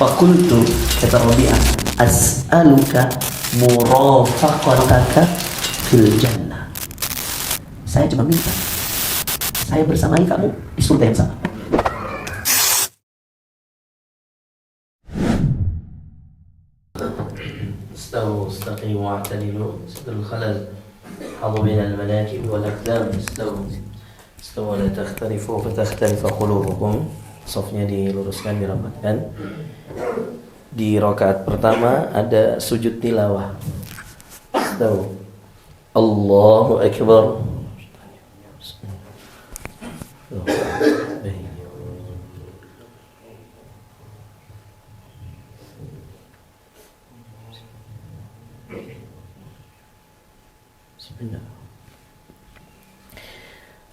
Fakultu, kata Rabi'ah, as'aluka murafaqataka fil jannah. Saya cuma minta saya bersamai kamu di surga yang sama. استووا استقيموا واعتدلوا سد الخلل حظوا بين المناكب والأقدام استووا لا تختلفوا فتختلف قلوبكم. Sofnya diluruskan, dirapatkan. Di rakaat pertama ada sujud tilawah. Istawu. Allahu Akbar.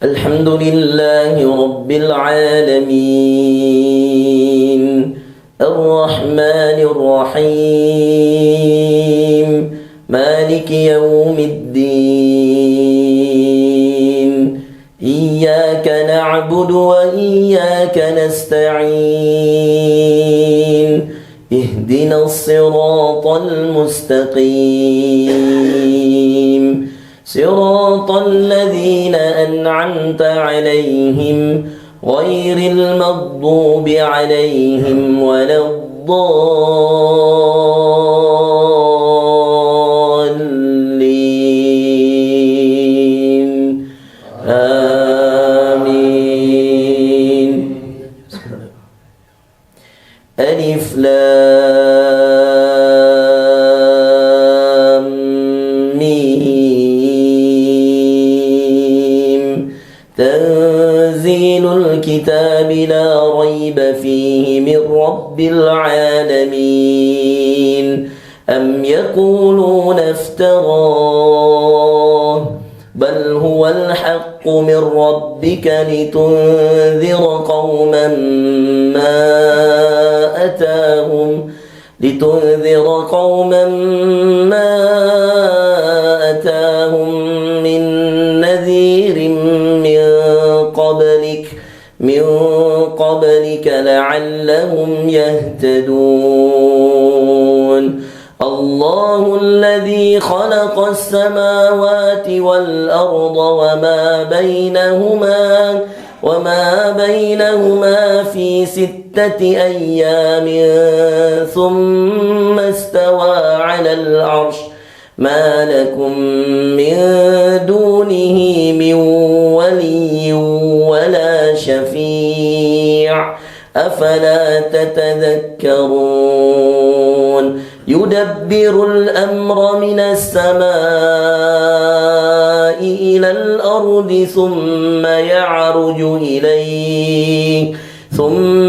الحمد لله رب العالمين الرحمن الرحيم مالك يوم الدين إياك نعبد وإياك نستعين اهدنا الصراط المستقيم صراط الذين أنعمت عليهم غير المغضوب عليهم ولا الضالين آمين. ألف لام ميم تنزيل الكتاب لا ريب فيه من رب العالمين أم يقولون افتراه بل هو الحق من ربك لتنذر قوما ما أتاهم من نذير من قبلك لعلهم يهتدون. الله الذي خلق السماوات والأرض وما بينهما في 6 أيام ثم استوى على العرش ما لكم من دونه من ولي ولا شفيع أفلا تتذكرون. يدبر الأمر من السماء إلى الأرض ثم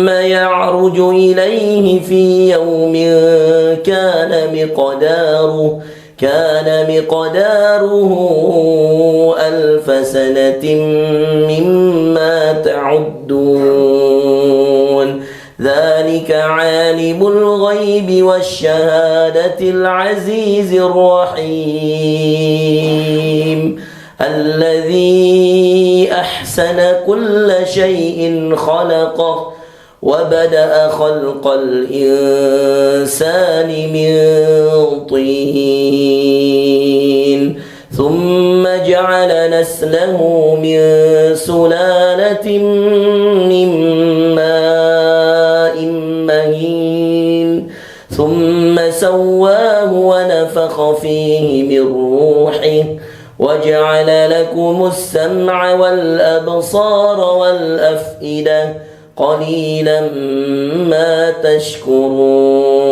يعرج إليه في يوم كان مقداره 1000 سنة مما تعدون. ذلك عالم الغيب والشهادة العزيز الرحيم الذي أحسن كل شيء خلقه وبدأ خلق الإنسان من طين ثم جعل نسله من سلالة من ماء مهين ثم سواه ونفخ فيه من روحه وجعل لكم السمع والأبصار والأفئدة قليلا ما تشكرون.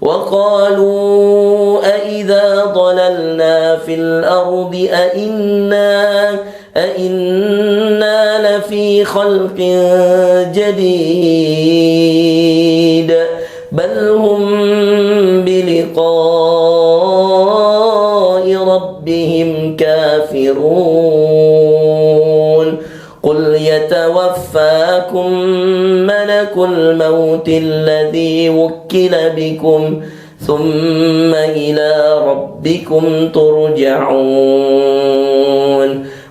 وقالوا أإذا ضللنا في الأرض أإنا لفي خلق جديد بل هم بلقاء ربهم كافرون. قل يتوفاكم ملك الموت الذي وكل بكم ثم إلى ربكم ترجعون.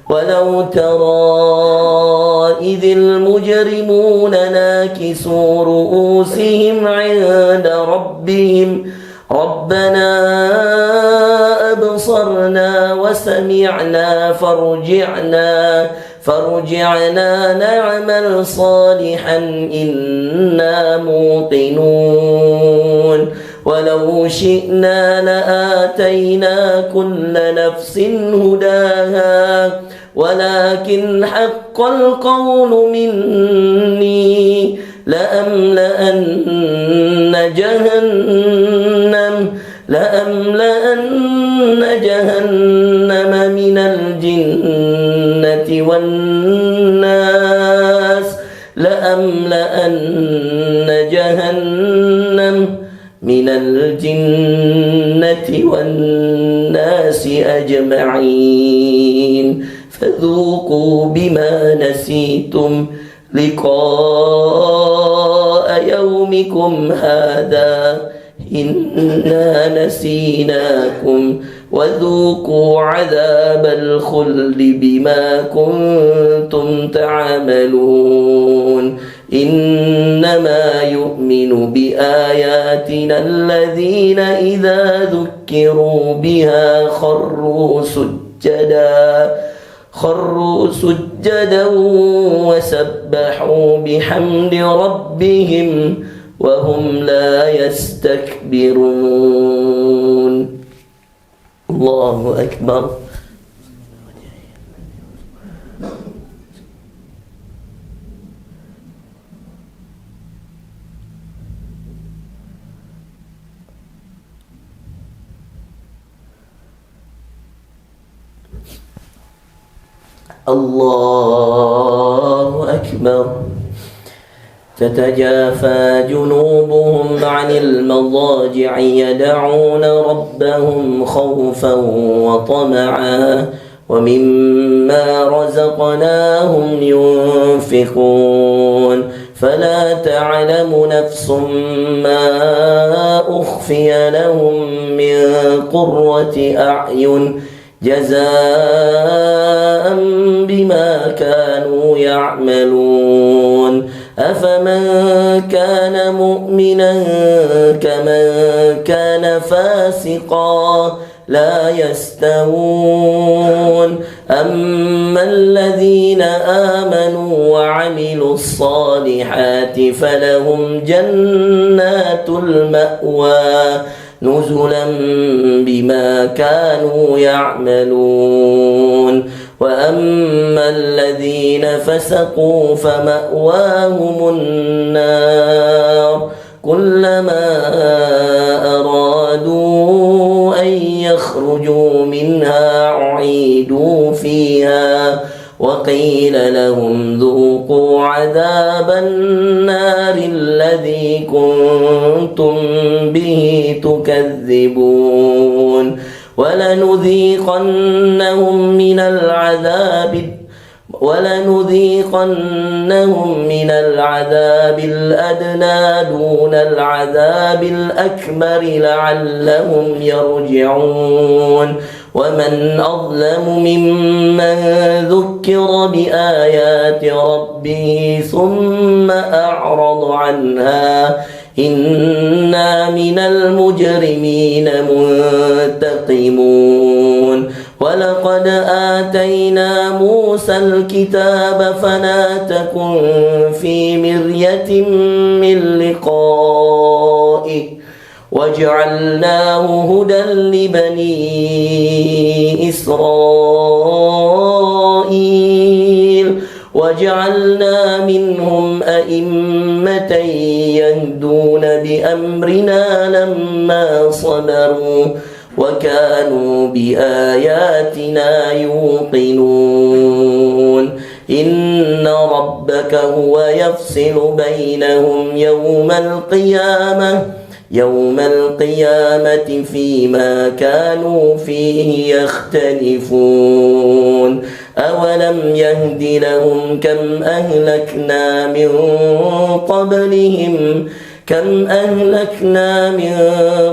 ولو ترى إذ المجرمون ناكسوا رؤوسهم عند ربهم ربنا أبصرنا وسمعنا فارجعنا نعمل صالحا إنا موقنون ولو شئنا لآتينا كل نفس هداها ولكن حق القول مني لأملأن جهنم من الجنة والناس من الجنة والناس أجمعين فذوقوا بما نسيتم لقاء يومكم هذا إنا نسيناكم وذوقوا عذاب الخلد بما كنتم تعملون إنما يؤمن بآياتنا الذين إذا ذكروا بها خروا سجدا وسبحوا بحمد ربهم وهم لا يستكبرون الله أكبر الله أكبر تتجافى جنوبهم عن المضاجع يدعون ربهم خوفا وطمعا ومما رزقناهم ينفقون فلا تعلم نفس ما أخفي لهم من قرة أعين جزاء بما كانوا يعملون أفمن كان مؤمنا كمن كان فاسقا لا يستوون أما الذين آمنوا وعملوا الصالحات فلهم جنات المأوى نزلا بما كانوا يعملون وأما الذين فسقوا فمأواهم النار كلما أرادوا أن يخرجوا منها أعيدوا فيها وقيل لهم ذوقوا عذاب النار الذي كنتم به تكذبون ولنذيقنهم من العذاب الأدنى دون العذاب الأكبر لعلهم يرجعون ومن أظلم ممن ذكر بآيات ربه ثم أعرض عنها إنا من المجرمين منتقمون ولقد آتينا موسى الكتاب فلا تكن في مرية من لقائه وجعلناه هدى لبني إسرائيل وجعلنا منهم أئمة يهدون بأمرنا لما صبروا وكانوا بآياتنا يوقنون إن ربك هو يفصل بينهم يوم القيامة فيما كانوا فيه يختلفون أولم يهد لهم كم أهلكنا من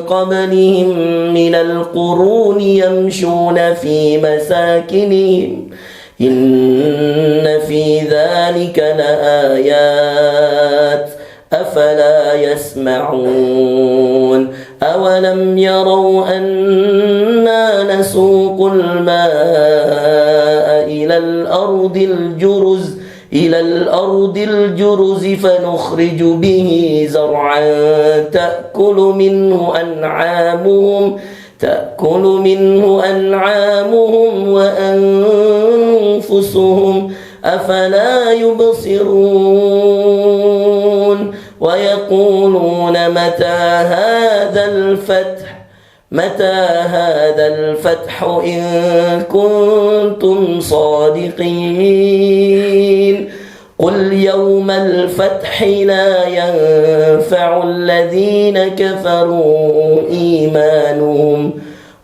قبلهم من القرون يمشون في مساكنهم إن في ذلك لآيات أفلا يسمعون أولم يروا أنا نسوق الماء إلى الأرض الجرز فنخرج به زرعا تأكل منه أنعامهم وأنفسهم أفلا يبصرون ويقولون متى هذا الفتح إن كنتم صادقين قل يوم الفتح لا ينفع الذين كفروا إيمانهم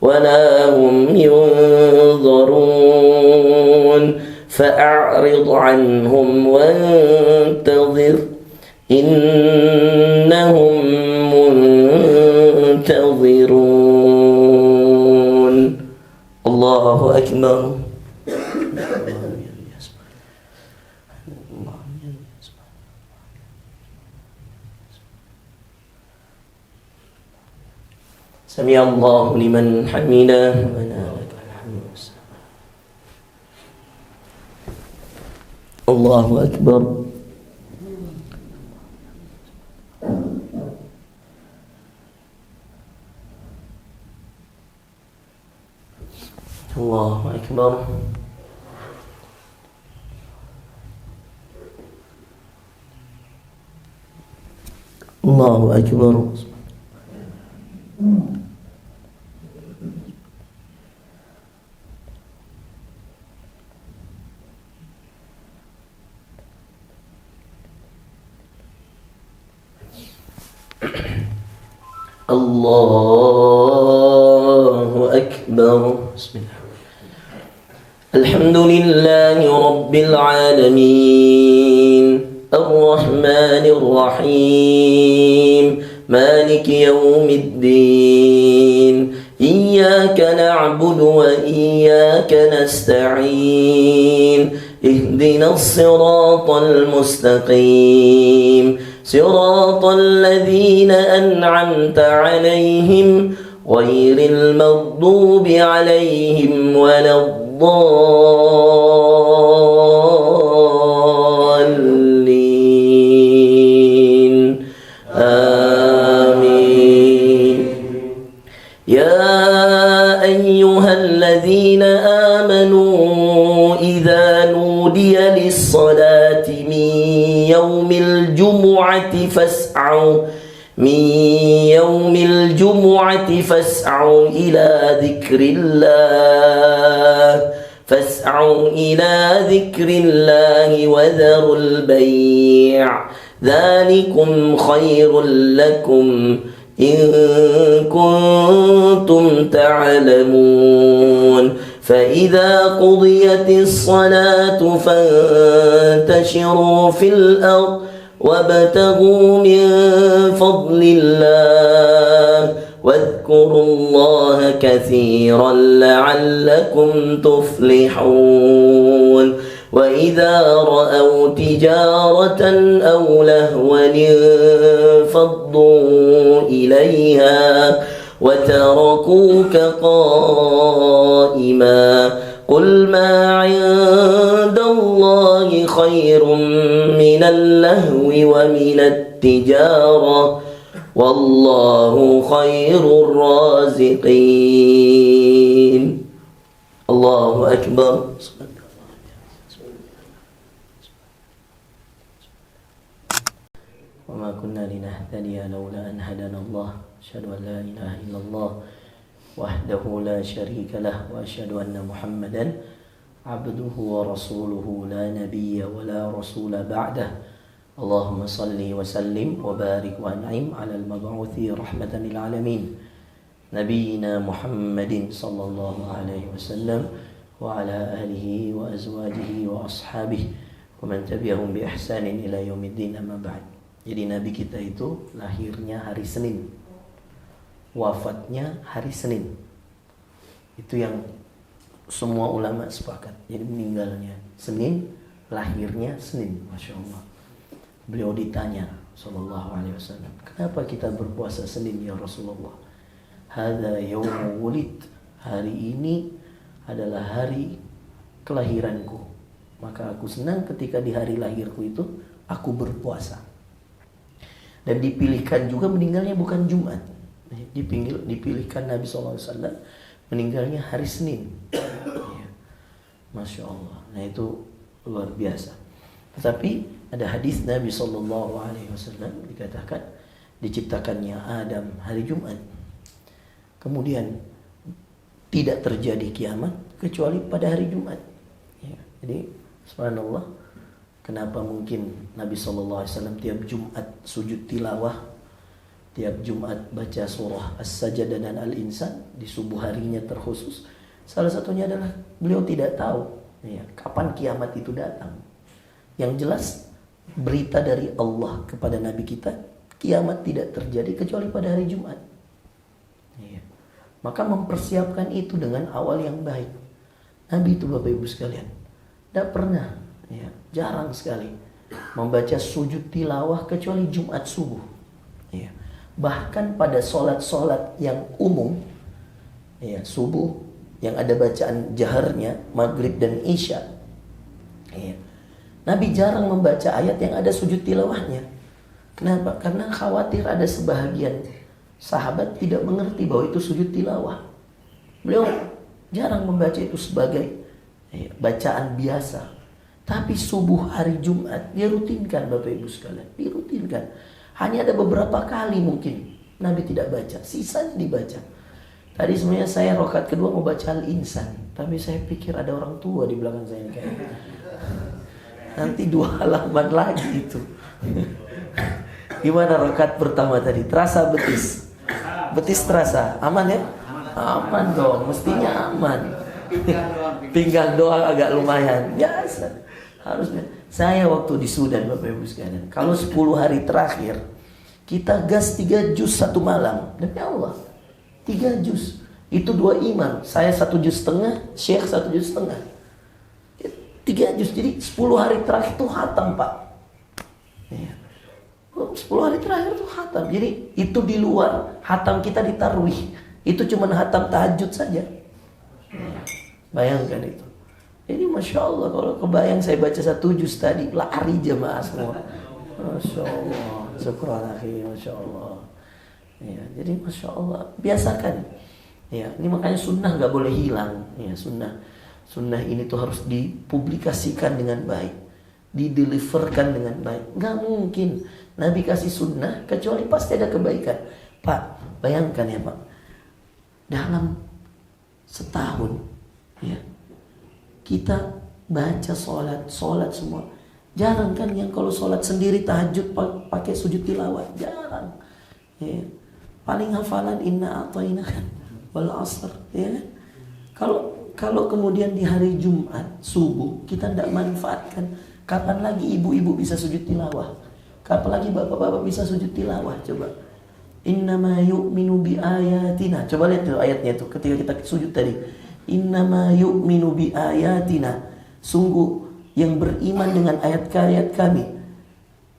ولا هم ينظرون فأعرض عنهم وانتظر إنهم منتظرون. الله أكبر. سمع الله لمن حمده. الله أكبر. الله أكبر. الله أكبر. الله أكبر. بسم الله. الحمد لله رب العالمين الرحمن الرحيم مالك يوم الدين إياك نعبد وإياك نستعين اهدنا الصراط المستقيم صراط الذين أنعمت عليهم غير المغضوب عليهم ولا الضالين آمين. يا أيها الذين آمنوا إذا نودي للصلاة من يوم الجمعة فاسعوا إلى ذكر الله وذروا البيع ذلكم خير لكم إن كنتم تعلمون. فإذا قضيت الصلاة فانتشروا في الأرض وابتغوا من فضل الله واذكروا الله كثيرا لعلكم تفلحون. وإذا رأوا تجارة أو لهوا انفضوا إليها وتركوك قائما قل ما عند الله خير من اللهو ومن التجارة والله خير الرازقين. الله أكبر. وما كنا لنهتدي لولا أن هدانا الله أشهد أن لا إله إلا الله وحده لا شريك له وأشهد أن محمدا عبده ورسوله لا نبي ولا رسول بعده. اللهم صل وسلم وبارك وأنعم على المبعوث رحمة للعالمين نبينا محمد صلى الله عليه وسلم وعلى آله وأزواجه وأصحابه ومن تبعهم بإحسان إلى يوم الدين. أما بعد. Jadi Nabi kita itu lahirnya hari Senin, wafatnya hari Senin. Itu yang semua ulama sepakat. Jadi meninggalnya Senin, lahirnya Senin, masya Allah. Beliau ditanya sallallahu alaihi wasallam, kenapa kita berpuasa Senin ya Rasulullah? Hadza yaumu wulid, hari ini adalah hari kelahiranku, maka aku senang ketika di hari lahirku itu aku berpuasa. Dan dipilihkan juga meninggalnya bukan Jumat, dipilihkan Nabi SAW meninggalnya hari Senin. Ya. Masya Allah. Nah itu luar biasa. Tetapi ada hadis Nabi SAW dikatakan diciptakannya Adam hari Jumat. Kemudian tidak terjadi kiamat kecuali pada hari Jumat. Ya. Jadi subhanallah, kenapa mungkin Nabi SAW tiap Jumat sujud tilawah, tiap Jumat baca surah As-Sajdah dan Al-Insan di subuh harinya terkhusus? Salah satunya adalah beliau tidak tahu ya, kapan kiamat itu datang. Yang jelas berita dari Allah kepada Nabi kita, kiamat tidak terjadi kecuali pada hari Jumat ya. Maka mempersiapkan itu dengan awal yang baik. Nabi itu Bapak Ibu sekalian tidak pernah ya, jarang sekali membaca sujud tilawah kecuali Jumat subuh ya. Bahkan pada solat-solat yang umum ya, subuh yang ada bacaan jaharnya, maghrib dan isya ya, Nabi jarang membaca ayat yang ada sujud tilawahnya. Kenapa? Karena khawatir ada sebahagian sahabat tidak mengerti bahwa itu sujud tilawah. Beliau jarang membaca itu sebagai ya, bacaan biasa. Tapi subuh hari Jumat dia rutinkan Bapak Ibu sekalian, dirutinkan. Hanya ada beberapa kali mungkin Nabi tidak baca, sisanya dibaca. Tadi sebenarnya saya rakaat kedua mau baca Al-Insan, tapi saya pikir ada orang tua di belakang saya kayaknya. Nanti 2 halaman lagi itu. Gimana rakaat pertama tadi? Terasa betis? Betis terasa? Aman ya? Aman dong, mestinya aman. Pinggang doang agak lumayan. Biasa. Harusnya. Saya waktu di Sudan Bapak Ibu sekalian, kalau 10 hari terakhir kita gas 3 juz satu malam. Demi Allah 3 juz. Itu 2 imam. Saya 1 juz setengah, Syekh 1 juz setengah. 3 juz. Jadi 10 hari terakhir itu khatam Pak ya. 10 hari terakhir itu khatam. Jadi itu di luar khatam kita di tarwih. Itu cuma khatam tahajud saja ya. Bayangkan itu. Jadi Masya Allah, kalau kebayang saya baca 1 juz tadi, lari jemaah semua. Masya Allah, syukran akhi, Masya Allah ya, jadi Masya Allah, biasakan ya, ini makanya sunnah gak boleh hilang ya. Sunnah ini tuh harus dipublikasikan dengan baik, dideliverkan dengan baik. Gak mungkin Nabi kasih sunnah kecuali pasti ada kebaikan. Pak, bayangkan ya Pak, dalam setahun ya, kita baca sholat semua. Jarang kan yang kalau sholat sendiri tahajud pakai sujud tilawah, jarang ya. Paling hafalan inna a'tayna kan wal asr ya. Kalau kemudian di hari Jumat subuh kita tidak manfaatkan, kapan lagi ibu-ibu bisa sujud tilawah? Kapan lagi bapak-bapak bisa sujud tilawah? Coba. Innama yu'minu bi ayatina. Coba lihat tuh ayatnya tuh ketika kita sujud tadi. Innama yu'minu bi ayatina. Sungguh yang beriman dengan ayat-ayat kami.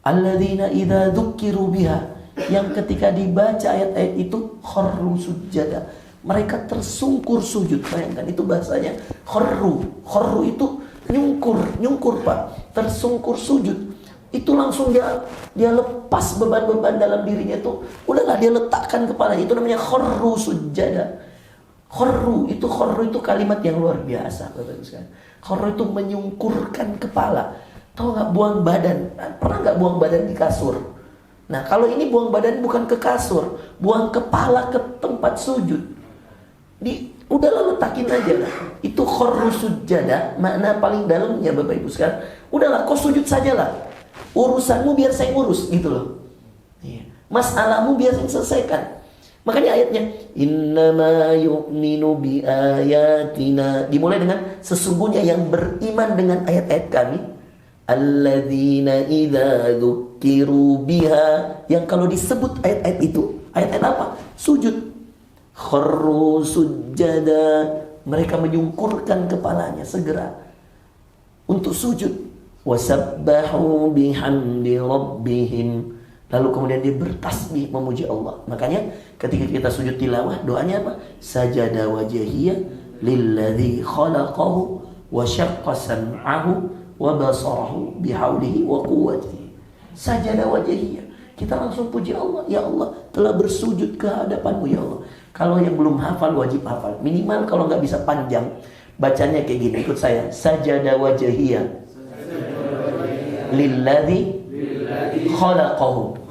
Alladzina idza dzukiru biha, yang ketika dibaca ayat-ayat itu kharru sujada, mereka tersungkur sujud. Bayangkan itu bahasanya kharru. Kharru itu nyungkur Pak, tersungkur sujud. Itu langsung dia lepas beban-beban dalam dirinya itu. Udahlah dia letakkan kepala. Itu namanya kharru sujada. Kharru itu kalimat yang luar biasa Bapak Ibu sekalian. Kharru itu menyungkurkan kepala. Tahu nggak, buang badan? Pernah nggak buang badan di kasur? Nah kalau ini buang badan bukan ke kasur, buang kepala ke tempat sujud. Udahlah letakin aja lah. Itu kharru sujada, makna paling dalamnya Bapak Ibu sekalian. Udahlah kau sujud sajalah. Urusanmu biar saya ngurus gitu loh. Masalahmu biar saya selesaikan. Makanya ayatnya innama yu'minu bi ayatina, dimulai dengan sesungguhnya yang beriman dengan ayat-ayat kami. Alladzina idza dzukiru biha, yang kalau disebut ayat-ayat itu, ayat-ayat apa? Sujud. Kharru sujada, mereka menyungkurkan kepalanya segera untuk sujud. Wasabbahu bihamdi rabbihim. Lalu kemudian dia bertasbih memuji Allah. Makanya ketika kita sujud tilawah, doanya apa? Sajada wajhiyya lilladzi khalaqahu wa syaqqa sam'ahu wa basarahu bihaulihi wa quwwatihi. Sajada wajhiyya. Kita langsung puji Allah. Ya Allah, telah bersujud ke hadapan-Mu ya Allah. Kalau yang belum hafal wajib hafal. Minimal kalau nggak bisa panjang, bacanya kayak gini. Ikut saya. Sajada wajhiyya lilladzi khalaqahu.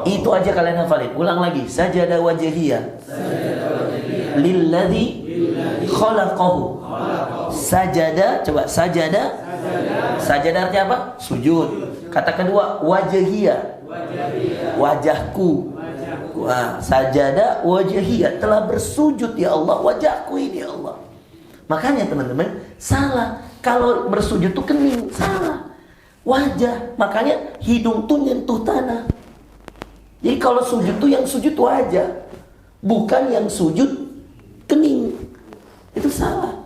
Itu aja kalian hafalin. Ulang lagi. Sajada wajhiyya lilladzi khalaqahu. Sajada, coba sajada. Sajada artinya apa? Sujud. Kata kedua wajhiyya. Wajahku. Wah, sajada wajhiyya, telah bersujud ya Allah wajahku ini ya Allah. Makanya teman-teman, salah kalau bersujud tuh kening, salah. Wajah, makanya hidung tuh nyentuh tanah. Jadi kalau sujud tuh yang sujud wajah, bukan yang sujud kening. Itu salah.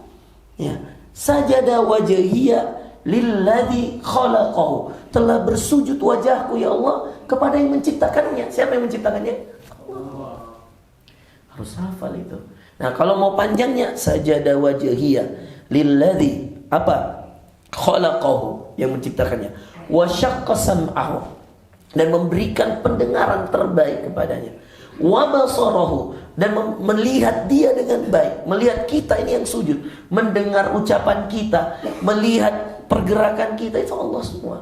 Ya. Sajada wajhiyya lilladzi khalaqahu. Telah bersujud wajahku ya Allah kepada yang menciptakannya. Siapa yang menciptakannya? Allah. Harus hafal itu. Nah, kalau mau panjangnya sajada wajhiyya lilladzi apa? Khalaqahu, yang menciptakannya. Wa syaqqa sam'ahu, dan memberikan pendengaran terbaik kepadanya. Wa basarahu, dan melihat dia dengan baik, melihat kita ini yang sujud, mendengar ucapan kita, melihat pergerakan kita, itu Allah semua.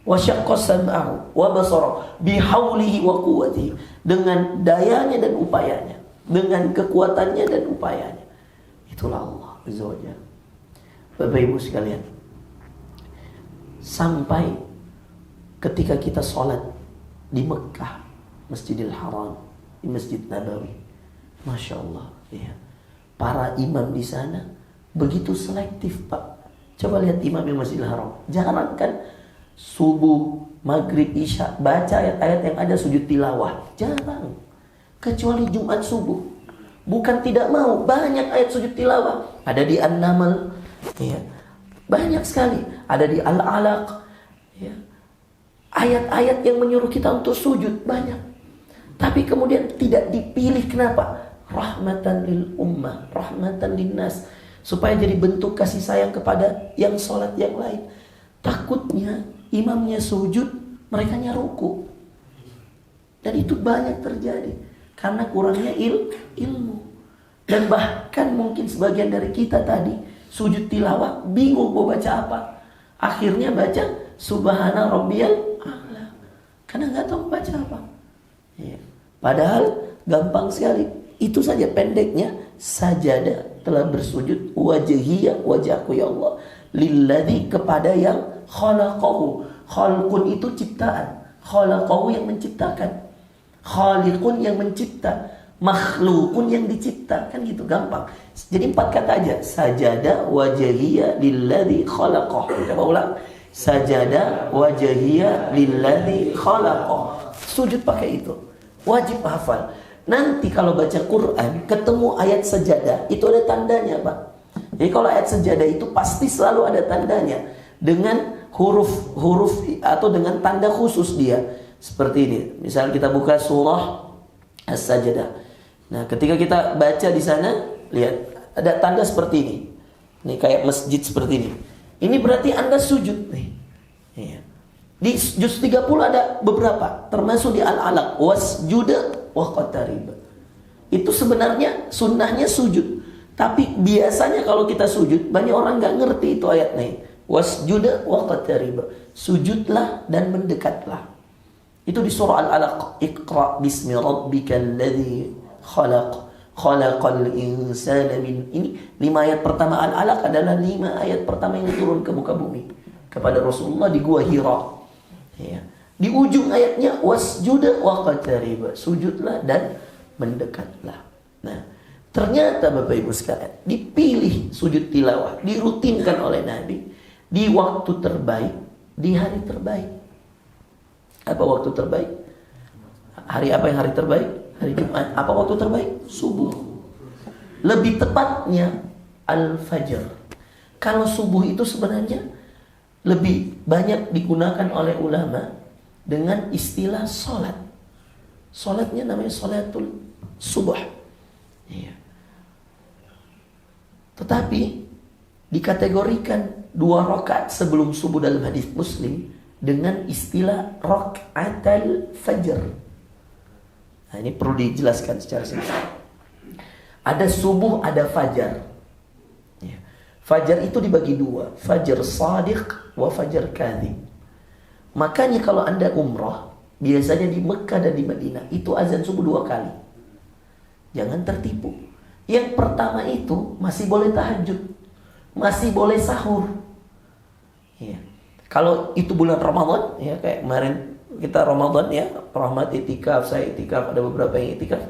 Wa syaqqa sam'ahu wa basarahu bihaulihi wa quwwatihi, dengan dayanya dan upayanya, dengan kekuatannya dan upayanya. Itulah Allah Azza wa Jalla. Bapak Ibu sekalian, sampai ketika kita sholat di Mekah, Masjidil Haram, di Masjid Nabawi, Masya Allah ya. Para imam di sana begitu selektif Pak. Coba lihat imam yang Masjidil Haram, jangankan subuh, maghrib, isya, baca ayat-ayat yang ada sujud tilawah, jarang. Kecuali Jumat subuh. Bukan tidak mau, banyak ayat sujud tilawah. Ada di An-Naml ya. Banyak sekali. Ada di Al-Alaq ya. Ayat-ayat yang menyuruh kita untuk sujud banyak. Tapi kemudian tidak dipilih. Kenapa? Rahmatan lil ummah, rahmatan linnas, supaya jadi bentuk kasih sayang kepada yang sholat yang lain. Takutnya imamnya sujud, merekanya ruku. Dan itu banyak terjadi karena kurangnya ilmu. Dan bahkan mungkin sebagian dari kita tadi sujud tilawah bingung mau baca apa. Akhirnya baca Subhana Rabbiyal A'la, karena nggak tahu baca apa ya. Padahal gampang sekali. Itu saja pendeknya. Sajada, telah bersujud wajhiyya, wajahku ya Allah, lilladzi, kepada yang khalaqahu. Khalqun itu ciptaan, khalaqahu yang menciptakan, khaliqun yang mencipta, makhlukun yang dicipta, kan gitu, gampang. Jadi 4 kata aja. Sajada wajhiyya lilladzi khalaqah. Coba ulang. Sajada wajhiyya lilladzi khalaqah. Sujud pakai itu. Wajib hafal. Nanti kalau baca Quran ketemu ayat sajadah, itu ada tandanya Pak. Jadi kalau ayat sajadah itu pasti selalu ada tandanya, dengan huruf atau dengan tanda khusus dia. Seperti ini. Misal kita buka surah As-Sajdah. Nah, ketika kita baca di sana, lihat ada tanda seperti ini. Ini kayak masjid seperti ini. Ini berarti Anda sujud nih. Iya. Di juz 30 ada beberapa, termasuk di Al-Alaq, wasjuda wa qatarib. Itu sebenarnya sunnahnya sujud. Tapi biasanya kalau kita sujud, banyak orang nggak ngerti itu ayatnya. Wasjuda wa qatarib. Sujudlah dan mendekatlah. Itu di surah Al-Alaq. Iqra bismi rabbikal ladzi khalaq. Khalaqal insana min. Ini 5 ayat pertama Al-Alaq adalah 5 ayat pertama yang turun ke muka bumi kepada Rasulullah di Gua Hira. Ya. Di ujung ayatnya wasjuda wa qatarib. Sujudlah dan mendekatlah. Nah, ternyata Bapak Ibu sekalian, dipilih sujud tilawah, dirutinkan oleh Nabi di waktu terbaik, di hari terbaik. Apa waktu terbaik? Hari apa yang hari terbaik? Hari Jumat. Apa waktu terbaik? Subuh. Lebih tepatnya al-fajr. Kalau subuh itu sebenarnya lebih banyak digunakan oleh ulama dengan istilah sholat. Sholatnya namanya sholatul subuh. Iya. Tetapi dikategorikan 2 rakaat sebelum subuh dalam hadis Muslim dengan istilah rakaatul fajr. Nah, ini perlu dijelaskan secara singkat. Ada subuh, ada fajar. Ya. Fajar itu dibagi 2, fajar shadiq wa fajar kadhib. Makanya kalau Anda umrah, biasanya di Mekah dan di Madinah itu azan subuh 2 kali. Jangan tertipu. Yang pertama itu masih boleh tahajud, masih boleh sahur. Ya. Kalau itu bulan Ramadan, ya kayak kemarin kita Ramadan ya, rahmat itikaf, saya itikaf, ada beberapa yang itikaf.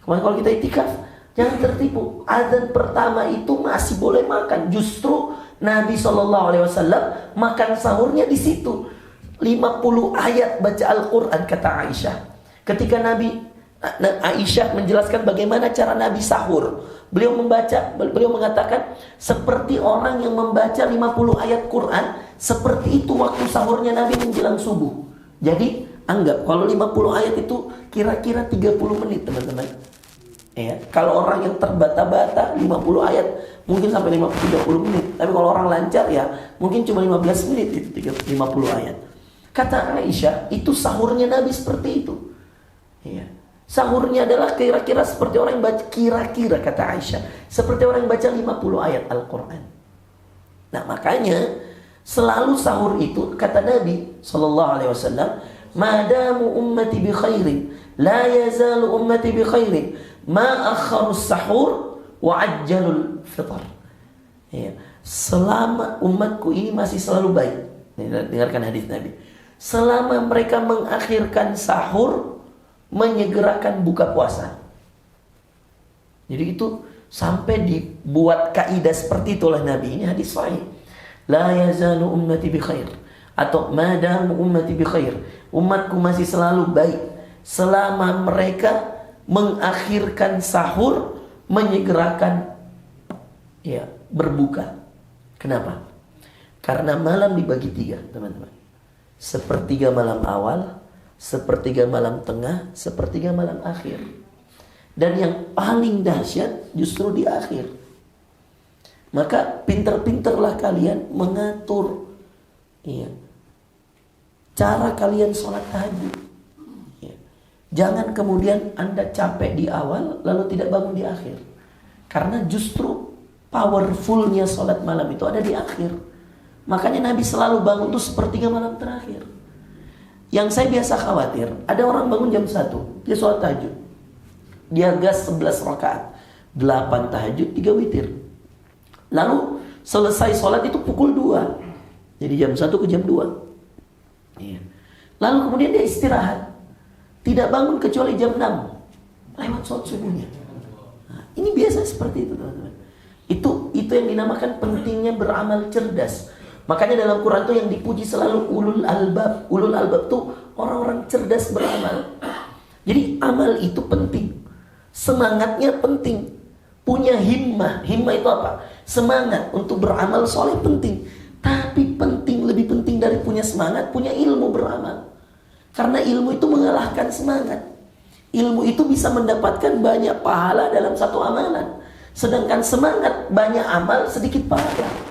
Kemarin kalau kita itikaf, jangan tertipu. Azan pertama itu masih boleh makan. Justru Nabi SAW makan sahurnya di situ. 50 ayat baca Al-Quran kata Aisyah. Ketika Aisyah menjelaskan bagaimana cara Nabi sahur, beliau mengatakan seperti orang yang membaca 50 ayat Quran, seperti itu waktu sahurnya Nabi menjelang subuh. Jadi anggap kalau 50 ayat itu kira-kira 30 menit teman-teman. Ya, kalau orang yang terbata-bata 50 ayat mungkin sampai 30 menit. Tapi kalau orang lancar ya mungkin cuma 15 menit itu 50 ayat. Kata Aisyah, itu sahurnya Nabi seperti itu. Ya. Sahurnya adalah kira-kira seperti orang yang baca, kira-kira kata Aisyah, seperti orang yang baca 50 ayat Al-Quran. Nah makanya selalu sahur itu kata Nabi SAW, madamu ummati bi khairin, la yazalu ummati bi khairin, ma akharus sahur wa ajjalul fitr. Ya. Selama umatku ini masih selalu baik. Dengarkan hadis Nabi. Selama mereka mengakhirkan sahur, menyegerakan buka puasa. Jadi itu sampai dibuat kaidah seperti itu oleh Nabi. Ini hadis sahih. La yazalu ummati bi khair, atau madamu ummati bi khair, umatku masih selalu baik selama mereka mengakhirkan sahur, menyegerakan ya berbuka. Kenapa? Karena malam dibagi 3 teman-teman. Sepertiga malam awal, sepertiga malam tengah, sepertiga malam akhir. Dan yang paling dahsyat justru di akhir. Maka pinter-pinterlah kalian mengatur cara kalian sholat tahajud. Jangan kemudian Anda capek di awal lalu tidak bangun di akhir. Karena justru powerfulnya sholat malam itu ada di akhir. Makanya Nabi selalu bangun itu sepertiga malam terakhir. Yang saya biasa khawatir, ada orang bangun jam 1, dia sholat tahajud, dia gas 11 rakaat, 8 tahajud, 3 witir. Lalu selesai sholat itu pukul 2, jadi jam 1 ke jam 2. Lalu kemudian dia istirahat, tidak bangun kecuali jam 6, lewat sholat subuhnya. Nah, ini biasa seperti itu teman-teman. Itu yang dinamakan pentingnya beramal cerdas. Makanya dalam Quran tuh yang dipuji selalu ulul albab. Ulul albab tuh orang-orang cerdas beramal. Jadi amal itu penting. Semangatnya penting. Punya himmah. Himmah itu apa? Semangat untuk beramal soleh penting. Tapi lebih penting dari punya semangat, punya ilmu beramal. Karena ilmu itu mengalahkan semangat. Ilmu itu bisa mendapatkan banyak pahala dalam satu amalan. Sedangkan semangat banyak amal, sedikit pahala.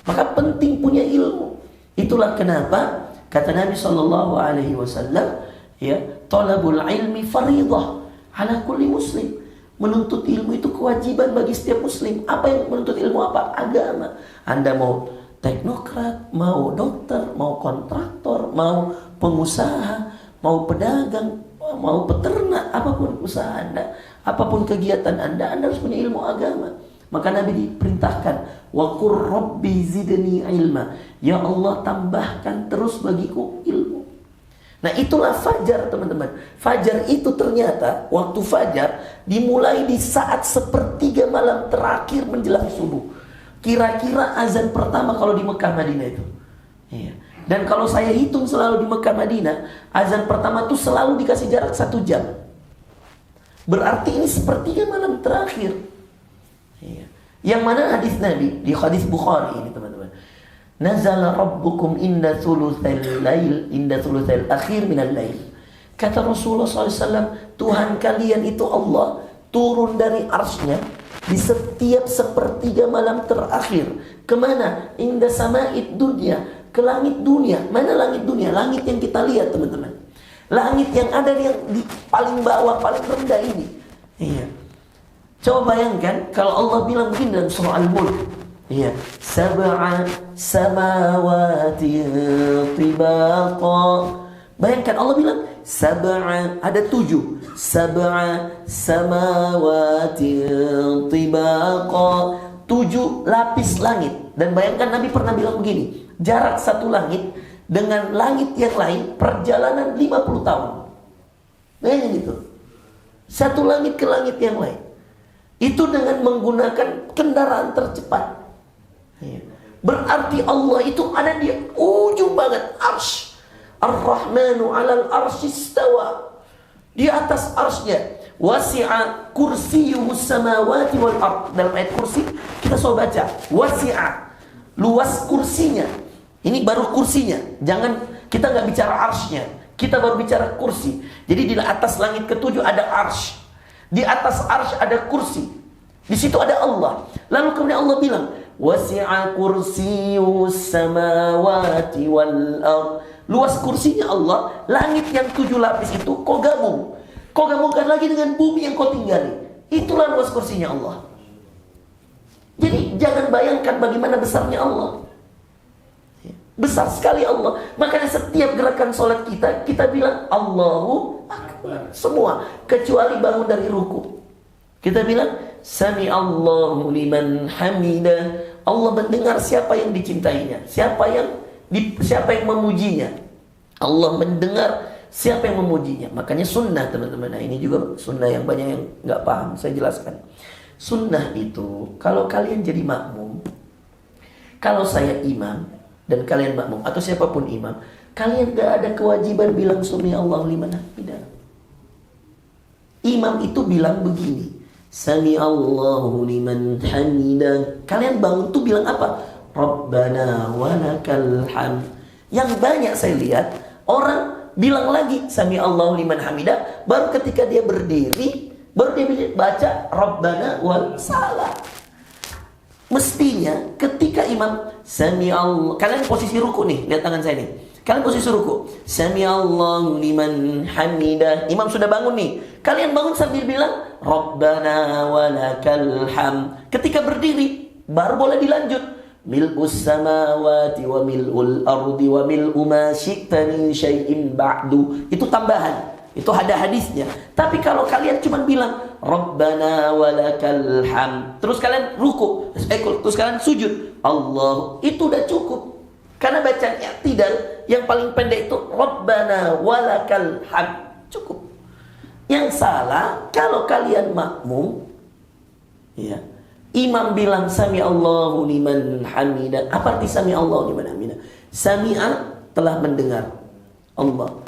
Maka penting punya ilmu. Itulah kenapa kata Nabi SAW, ya, talabul ilmi faridah ala kulli muslim. Menuntut ilmu itu kewajiban bagi setiap muslim. Apa yang menuntut ilmu apa? Agama. Anda mau teknokrat, mau dokter, mau kontraktor, mau pengusaha, mau pedagang, mau peternak, apapun usaha Anda, apapun kegiatan Anda harus punya ilmu agama. Maka Nabi diperintahkan, wa qur rabbi zidni ilma. Ya Allah, tambahkan terus bagiku ilmu. Nah itulah fajar teman-teman. Fajar itu ternyata waktu fajar dimulai di saat sepertiga malam terakhir menjelang subuh. Kira-kira azan pertama kalau di Mekah Madinah itu. Iya. Dan kalau saya hitung selalu di Mekah Madinah, azan pertama itu selalu dikasih jarak 1 jam. Berarti ini sepertiga malam terakhir. Iya. Yang mana hadis Nabi di hadis Bukhari ini teman-teman. Nazala rabbukum inda thulutsal akhir minal lail. Kata Rasulullah SAW, Tuhan kalian itu Allah turun dari arsy-Nya di setiap sepertiga malam terakhir. Kemana? Inda sama'id dunya, ke langit dunia. Mana langit dunia? Langit yang kita lihat teman-teman. Langit yang ada yang di paling bawah, paling rendah ini. Iya. Coba bayangkan kalau Allah bilang begini dalam surah Al-Mulk. Iya. Sab'a samawati tibaqa. Bayangkan Allah bilang sab'a, ada 7. Sab'a samawati tibaqa. 7 lapis langit. Dan bayangkan Nabi pernah bilang begini, jarak satu langit dengan langit yang lain perjalanan 50 tahun. Bayangin itu. Satu langit ke langit yang lain. Itu dengan menggunakan kendaraan tercepat. Berarti Allah itu ada di ujung banget arsy. Ar-Rahmanu 'alal arsy istawa. Di atas arsy-Nya. Wasi'a kursiyuhus samawati wal ard. Dalam ayat kursi kita selalu baca wasi'a, luas kursinya. Ini baru kursinya. Jangan, kita nggak bicara arsy-Nya, kita baru bicara kursi. Jadi di atas langit ketujuh ada arsy. Di atas arsy ada kursi. Di situ ada Allah. Lalu kemudian Allah bilang wasi'a kursiyus samawati wal ard. Luas kursinya Allah. Langit yang 7 lapis itu kau gabung. Kau gabungkan lagi dengan bumi yang kau tinggali. Itulah luas kursinya Allah. Jadi jangan bayangkan bagaimana besarnya Allah. Besar sekali Allah. Makanya setiap gerakan sholat kita, kita bilang Allahu Akbar. Semua. Kecuali bangun dari ruku. Kita bilang Sami Allahu liman hamidah. Allah mendengar siapa yang dicintainya, siapa yang memujinya. Allah mendengar siapa yang memujinya. Makanya sunnah teman-teman. Nah ini juga sunnah yang banyak yang gak paham. Saya jelaskan. Sunnah itu kalau kalian jadi makmum, kalau saya imam dan kalian makmum atau siapapun imam, kalian gak ada kewajiban bilang Sami Allahu liman hamidah. Imam itu bilang begini, Sami Allahu liman hamidah. Kalian bangun tuh bilang apa? Rabbana walakal hamd. Yang banyak saya lihat orang bilang lagi Sami Allahu liman hamidah, baru ketika dia berdiri baru dia baca Rabbana wal salah. Mestinya ketika imam Sami Allah, kalian posisi ruku nih, lihat tangan saya nih. Kalian posisi ruku, Sami Allahu liman hamidah. Imam sudah bangun nih. Kalian bangun sambil bilang Rabbana walakal hamd. Ketika berdiri baru boleh dilanjut. Mil'us samawati wa mil'ul ardi wa mil'u ma syi'ta min syai'in ba'du. Itu tambahan. Itu ada hadisnya. Tapi kalau kalian cuma bilang Rabbana walakal hamd, terus kalian ruku, terus kalian sujud, Allah, itu udah cukup. Karena bacaan i'tidal yang paling pendek itu Rabbana walakal hamd, cukup. Yang salah kalau kalian makmum, ya, imam bilang Sami Allahu liman hamidah. Apa arti Sami Allahu liman hamidah? Sami'a telah mendengar Allah.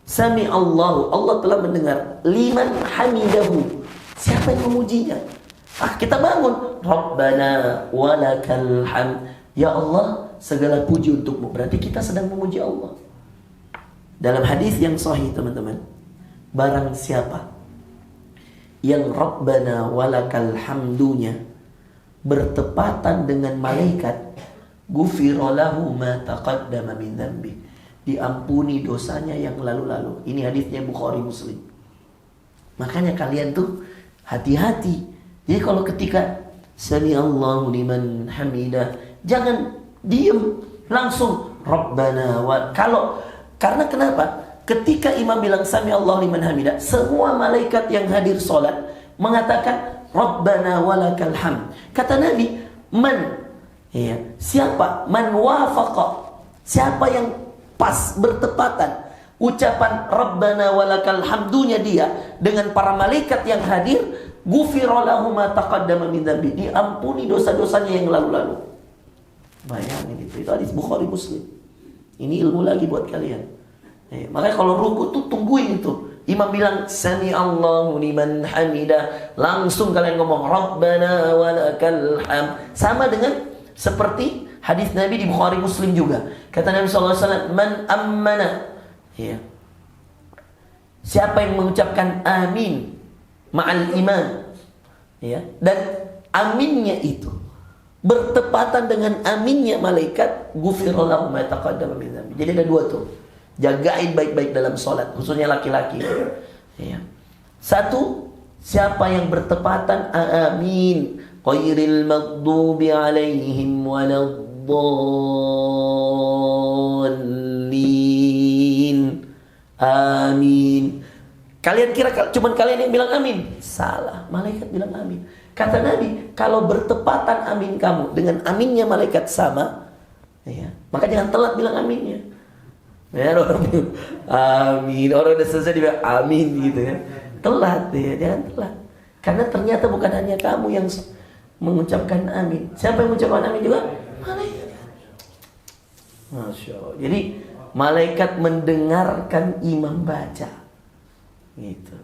Sami Allahu, Allah telah mendengar. Liman hamidahu, siapa yang memujinya? Kita bangun Rabbana walakal hamd. Ya Allah, segala puji untukmu. Berarti kita sedang memuji Allah. Dalam hadis yang sahih teman-teman, barang siapa yang Rabbana walakal hamdunya bertepatan dengan malaikat, ghufira lahu ma taqaddama min dzambi, diampuni dosanya yang lalu-lalu. Ini hadisnya Bukhari Muslim. Makanya kalian tuh hati-hati. Jadi kalau ketika Sami Allahu liman hamidah, jangan diem, langsung Rabbana wa. Karena kenapa? Ketika imam bilang Sami Allahu liman hamidah, semua malaikat yang hadir salat mengatakan Rabbana walakal hamd. Kata Nabi, siapa? Man wafaqa. Siapa yang pas bertepatan ucapan Rabbana walakal hamdunya dia dengan para malaikat yang hadir, ghufira lahu ma taqaddama min dzambi, diampuni dosa-dosanya yang lalu-lalu. Bayangin itu hadis Bukhari Muslim. Ini ilmu lagi buat kalian. Makanya kalau ruku tuh tungguin itu. Imam bilang sami Allahu liman hamida, langsung kalian ngomong Rabbana walakal hamd. Sama dengan seperti hadis Nabi di Bukhari Muslim juga. Kata Nabi SAW, man ammana, ya, siapa yang mengucapkan amin ma'al iman, ya, dan aminnya itu bertepatan dengan aminnya malaikat, ghufira lahu ma taqaddama min dzambi. Jadi ada dua tuh. Jagain baik-baik dalam sholat, khususnya laki-laki. Ya. Satu, siapa yang bertepatan amin ghairil maghdubi alaihim waladdallin. Amin. Kalian kira cuman kalian yang bilang amin? Salah, malaikat bilang amin. Kata Nabi, kalau bertepatan amin kamu dengan aminnya malaikat sama, ya, maka jangan telat bilang aminnya. Ya, orang amin, orang udah selesai dia amin gitu ya. Telat ya, jangan telat. Karena ternyata bukan hanya kamu yang mengucapkan amin. Siapa yang mengucapkan amin juga? Malaikat. Masya Allah. Jadi malaikat mendengarkan imam baca, gitu.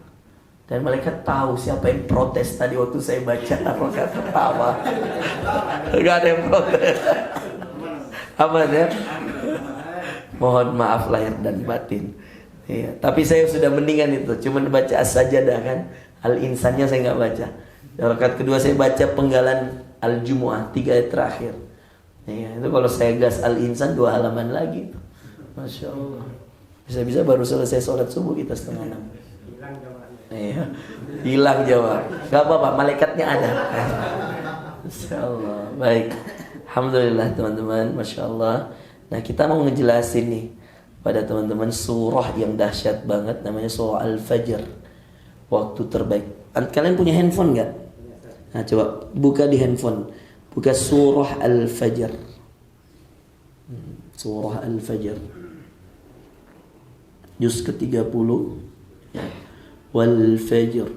Dan malaikat tahu siapa yang protes tadi waktu saya baca. Malaikat ketawa. Gak ada yang protes. Aman ya. Mohon maaf lahir dan batin. Ya, tapi saya sudah mendingan itu. Cuman baca as-sajadah kan. Al-insannya saya nggak baca. Rakaat kedua saya baca penggalan Al-Jumu'ah 3 ayat terakhir. Ya, itu kalau saya gas Al-Insan 2 halaman lagi. Masya Allah. Bisa-bisa baru selesai sholat subuh kita 5:30. Iya, hilang jawab. Gak apa-apa, malaikatnya ada. Masya Allah. Baik. Alhamdulillah teman-teman. Masya Allah. Nah, kita mau ngejelasin nih pada teman-teman surah yang dahsyat banget, namanya surah Al-Fajr. Waktu terbaik. Kalian punya handphone nggak? Nah, coba buka di handphone. Buka surah Al-Fajr. Surah Al-Fajr. Juz ke-30. Ya. Wal Fajr.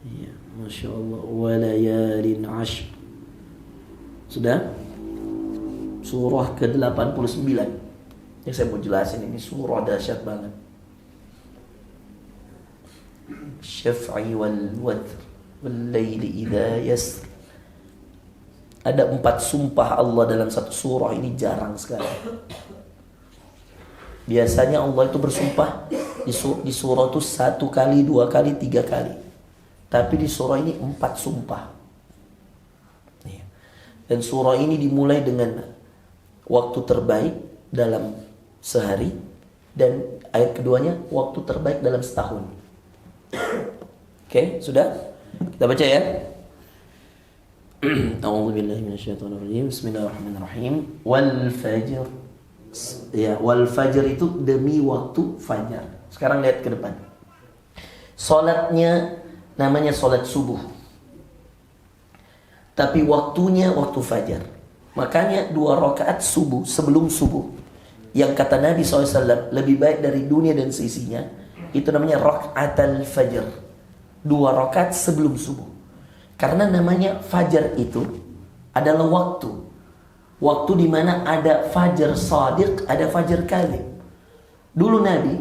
Ya, Masya Allah. Walayalin ashr. Sudah? Surah ke-89. Yang saya mau jelasin ini surah dahsyat banget. Syaf'i wal watr wal laili idza yasr. Ada 4 sumpah Allah dalam satu surah ini, jarang sekali. Biasanya Allah itu bersumpah di surah itu 1 kali, 2 kali, 3 kali. Tapi di surah ini 4 sumpah. Dan surah ini dimulai dengan waktu terbaik dalam sehari, dan ayat keduanya waktu terbaik dalam setahun. Oke, sudah? Kita baca ya. A'udzubillahi minasyaitonirrajim. Bismillahirrahmanirrahim. Wal fajr. Ya, wal fajr itu demi waktu fajar. Sekarang lihat ke depan. Salatnya namanya salat subuh. Tapi waktunya waktu fajar. Makanya 2 rakaat subuh sebelum subuh, yang kata Nabi SAW lebih baik dari dunia dan seisinya, itu namanya rakaatul fajr. 2 rakaat sebelum subuh. Karena namanya fajar itu adalah waktu. Waktu di mana ada fajar shadiq, ada fajar kadzib. Dulu Nabi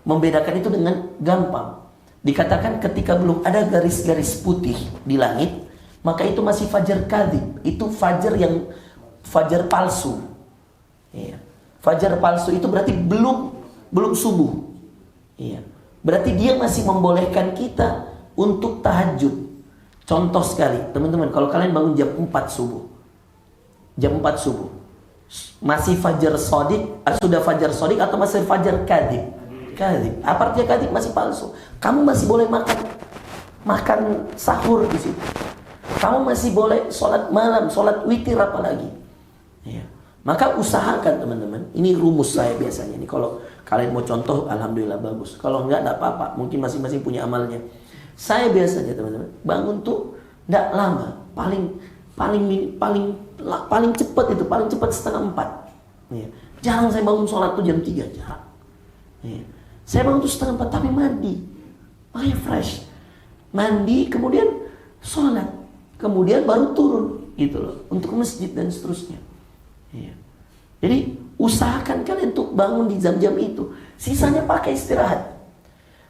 membedakan itu dengan gampang. Dikatakan ketika belum ada garis-garis putih di langit, maka itu masih fajar kadzib. Itu fajar yang fajar palsu. Iya. Fajar palsu itu berarti belum subuh. Iya. Berarti dia masih membolehkan kita untuk tahajud. Contoh sekali, teman-teman, kalau kalian bangun jam 4 subuh. Jam 4 subuh. Masih fajar shadiq, sudah fajar shadiq atau masih fajar kadzib? Kadzib. Apa artinya kadzib? Masih palsu. Kamu masih boleh makan sahur di situ. Kamu masih boleh sholat malam, sholat witir apalagi. Ya. Maka usahakan teman-teman. Ini rumus saya biasanya. Ini kalau kalian mau contoh, alhamdulillah bagus. Kalau enggak apa-apa. Mungkin masing-masing punya amalnya. Saya biasanya teman-teman bangun tuh enggak lama. Paling cepat itu, paling cepat 3:30. Ya. Jarang saya bangun sholat tuh jam 3, jarang. Ya. Saya bangun tuh 3:30 tapi mandi. Makanya fresh. Mandi kemudian sholat. Kemudian baru turun gitu loh, untuk masjid dan seterusnya. Ya. Jadi usahakan kalian untuk bangun di jam-jam itu. Sisanya pakai istirahat.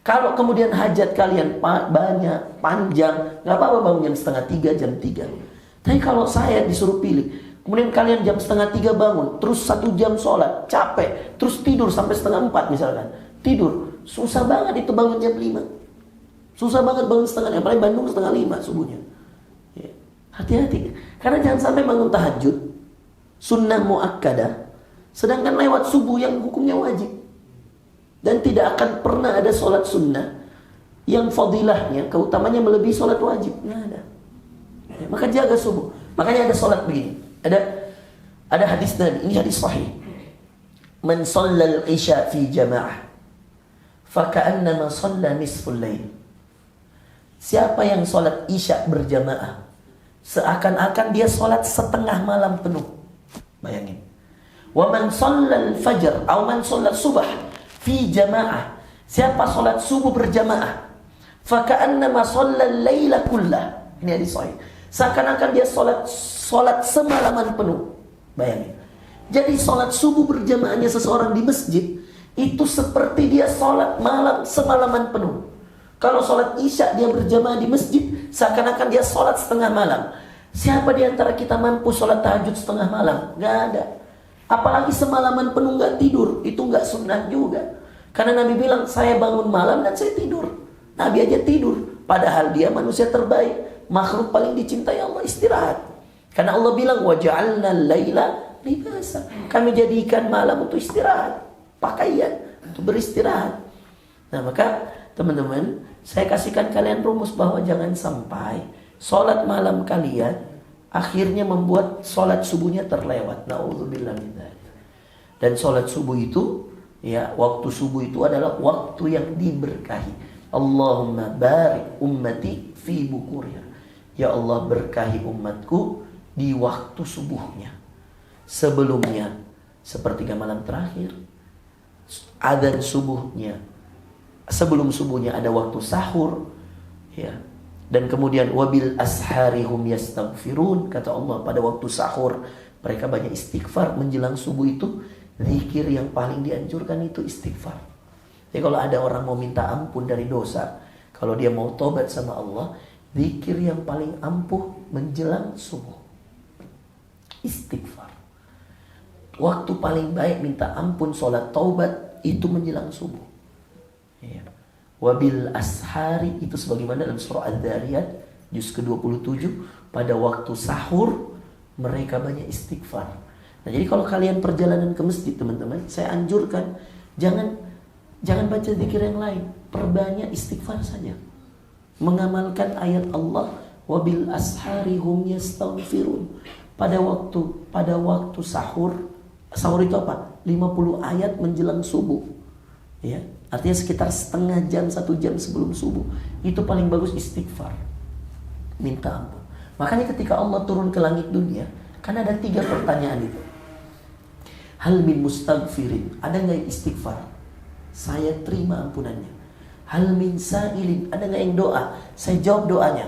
Kalau kemudian hajat kalian banyak, panjang, nggak apa-apa bangun jam setengah 3, jam 3. Tapi kalau saya disuruh pilih, kemudian kalian jam setengah 3 bangun, terus 1 jam sholat, capek, terus tidur sampai setengah 4 misalkan. Tidur, susah banget itu bangun jam 5. Susah banget bangun setengah 5, apalagi Bandung setengah 5 subuhnya. Ya. Hati-hati, karena jangan sampai bangun tahajud, sunnah muakkadah, sedangkan lewat subuh yang hukumnya wajib. Dan tidak akan pernah ada sholat sunnah yang fadilahnya, keutamanya melebihi sholat wajib. Nggak ada. Ya, maka jaga subuh. Makanya ada sholat begini. Ada hadis Nabi, ini hadis sahih. Man shallal isya fi jama'ah faka'annama shalla nisful lail. Siapa yang sholat isya berjamaah, seakan-akan dia sholat setengah malam penuh. Bayangin. Wa man shallal fajr atau man shallal subah fi jamaah, siapa sholat subuh berjamaah, faka'annama shallal laila kullah. Ini hadis sahih. Seakan-akan dia sholat semalaman penuh. Bayangin. Jadi sholat subuh berjamaahnya seseorang di masjid itu seperti dia sholat malam semalaman penuh. Kalau sholat isya dia berjamaah di masjid, seakan-akan dia sholat setengah malam. Siapa di antara kita mampu sholat tahajud setengah malam? Gak ada. Apalagi semalaman penuh gak tidur, itu gak sunnah juga. Karena Nabi bilang, saya bangun malam dan saya tidur. Nabi aja tidur, padahal dia manusia terbaik, makhluk paling dicintai Allah, istirahat. Karena Allah bilang, waja'alna al-laila libasa. Kami jadikan malam untuk istirahat, pakaian untuk beristirahat. Nah maka teman-teman, saya kasihkan kalian rumus bahwa jangan sampai sholat malam kalian akhirnya membuat sholat subuhnya terlewat. Na'udzubillah min dzalik. Dan sholat subuh itu, ya, waktu subuh itu adalah waktu yang diberkahi. Allahumma barik ummati fi bukuriha. Ya Allah, berkahi umatku di waktu subuhnya. Sebelumnya sepertiga malam terakhir, adzan subuhnya, sebelum subuhnya ada waktu sahur, ya. Dan kemudian wabil asharihum yastaghfirun, kata Allah, pada waktu sahur mereka banyak istighfar. Menjelang subuh itu zikir yang paling dianjurkan itu istighfar. Jadi kalau ada orang mau minta ampun dari dosa, kalau dia mau tobat sama Allah, zikir yang paling ampuh menjelang subuh, istighfar. Waktu paling baik minta ampun, sholat taubat itu menjelang subuh, ya. Wabil ashari itu sebagaimana dalam surah Ad-Dzariyat juz ke-27, pada waktu sahur mereka banyak istighfar. Nah, jadi kalau kalian perjalanan ke masjid teman-teman, saya anjurkan jangan baca zikir yang lain, perbanyak istighfar saja. Mengamalkan ayat Allah, wabil ashari hum yastaghfirun. Pada waktu sahur itu apa? 50 ayat menjelang subuh. Ya, artinya sekitar setengah jam, 1 jam sebelum subuh. Itu paling bagus istighfar, minta ampun. Makanya ketika Allah turun ke langit dunia, kan ada 3 pertanyaan itu. Hal min mustaghfirin, ada gak yang istighfar? Saya terima ampunannya. Hal min sa'ilin, ada gak yang doa? Saya jawab doanya.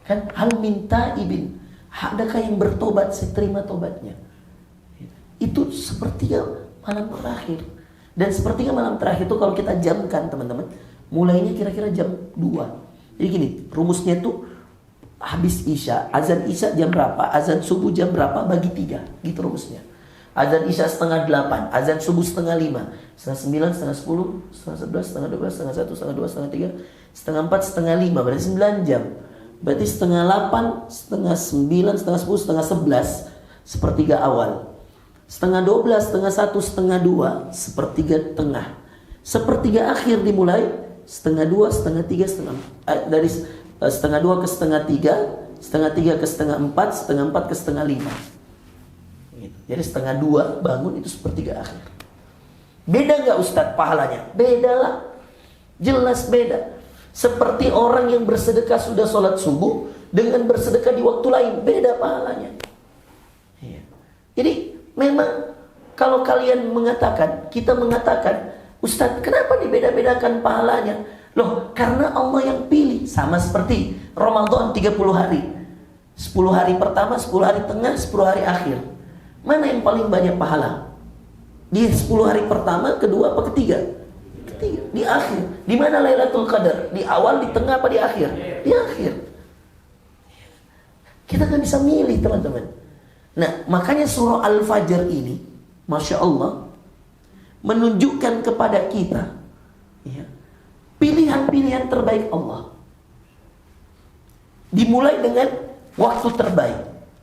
Kan hal min ta'ibin, adakah yang bertobat? Saya terima tobatnya. Itu sepertiga malam terakhir. Dan sepertiga malam terakhir itu kalau kita jamkan teman-teman, mulainya kira-kira jam 2. Jadi gini, rumusnya itu habis isya, azan isya jam berapa, azan subuh jam berapa, bagi 3. Gitu rumusnya. Azan isya setengah 8, azan subuh setengah 5, setengah 9, setengah 10, setengah 11, setengah 12, setengah 1, setengah 2, setengah 3, setengah 4, setengah 5, berarti 9 jam. Berarti setengah 8, setengah 9, setengah 10, setengah 11, sepertiga awal. Setengah 12, setengah 1, setengah 2, sepertiga tengah. Sepertiga akhir dimulai setengah 2, setengah 3, dari setengah 2 ke setengah 3, setengah 3 ke setengah 4, setengah 4 ke setengah 5. Gitu. Jadi setengah 2 bangun itu sepertiga akhir. Beda gak Ustadz pahalanya? Beda lah. Jelas beda. Seperti orang yang bersedekah sudah sholat subuh dengan bersedekah di waktu lain, beda pahalanya. Iya. Jadi memang kalau kalian mengatakan, kita mengatakan, Ustadz kenapa dibeda-bedakan pahalanya? Loh, karena Allah yang pilih. Sama seperti Ramadan 30 hari. 10 hari pertama, 10 hari tengah, 10 hari akhir. Mana yang paling banyak pahala? Di 10 hari pertama, kedua, apa ketiga? Ketiga. Di akhir. Di mana Lailatul Qadar? Di awal, di tengah, apa di akhir? Di akhir. Kita nggak bisa milih, teman-teman. Nah, makanya surah Al-Fajr ini, Masya Allah, menunjukkan kepada kita ya, pilihan-pilihan terbaik Allah. Dimulai dengan waktu terbaik.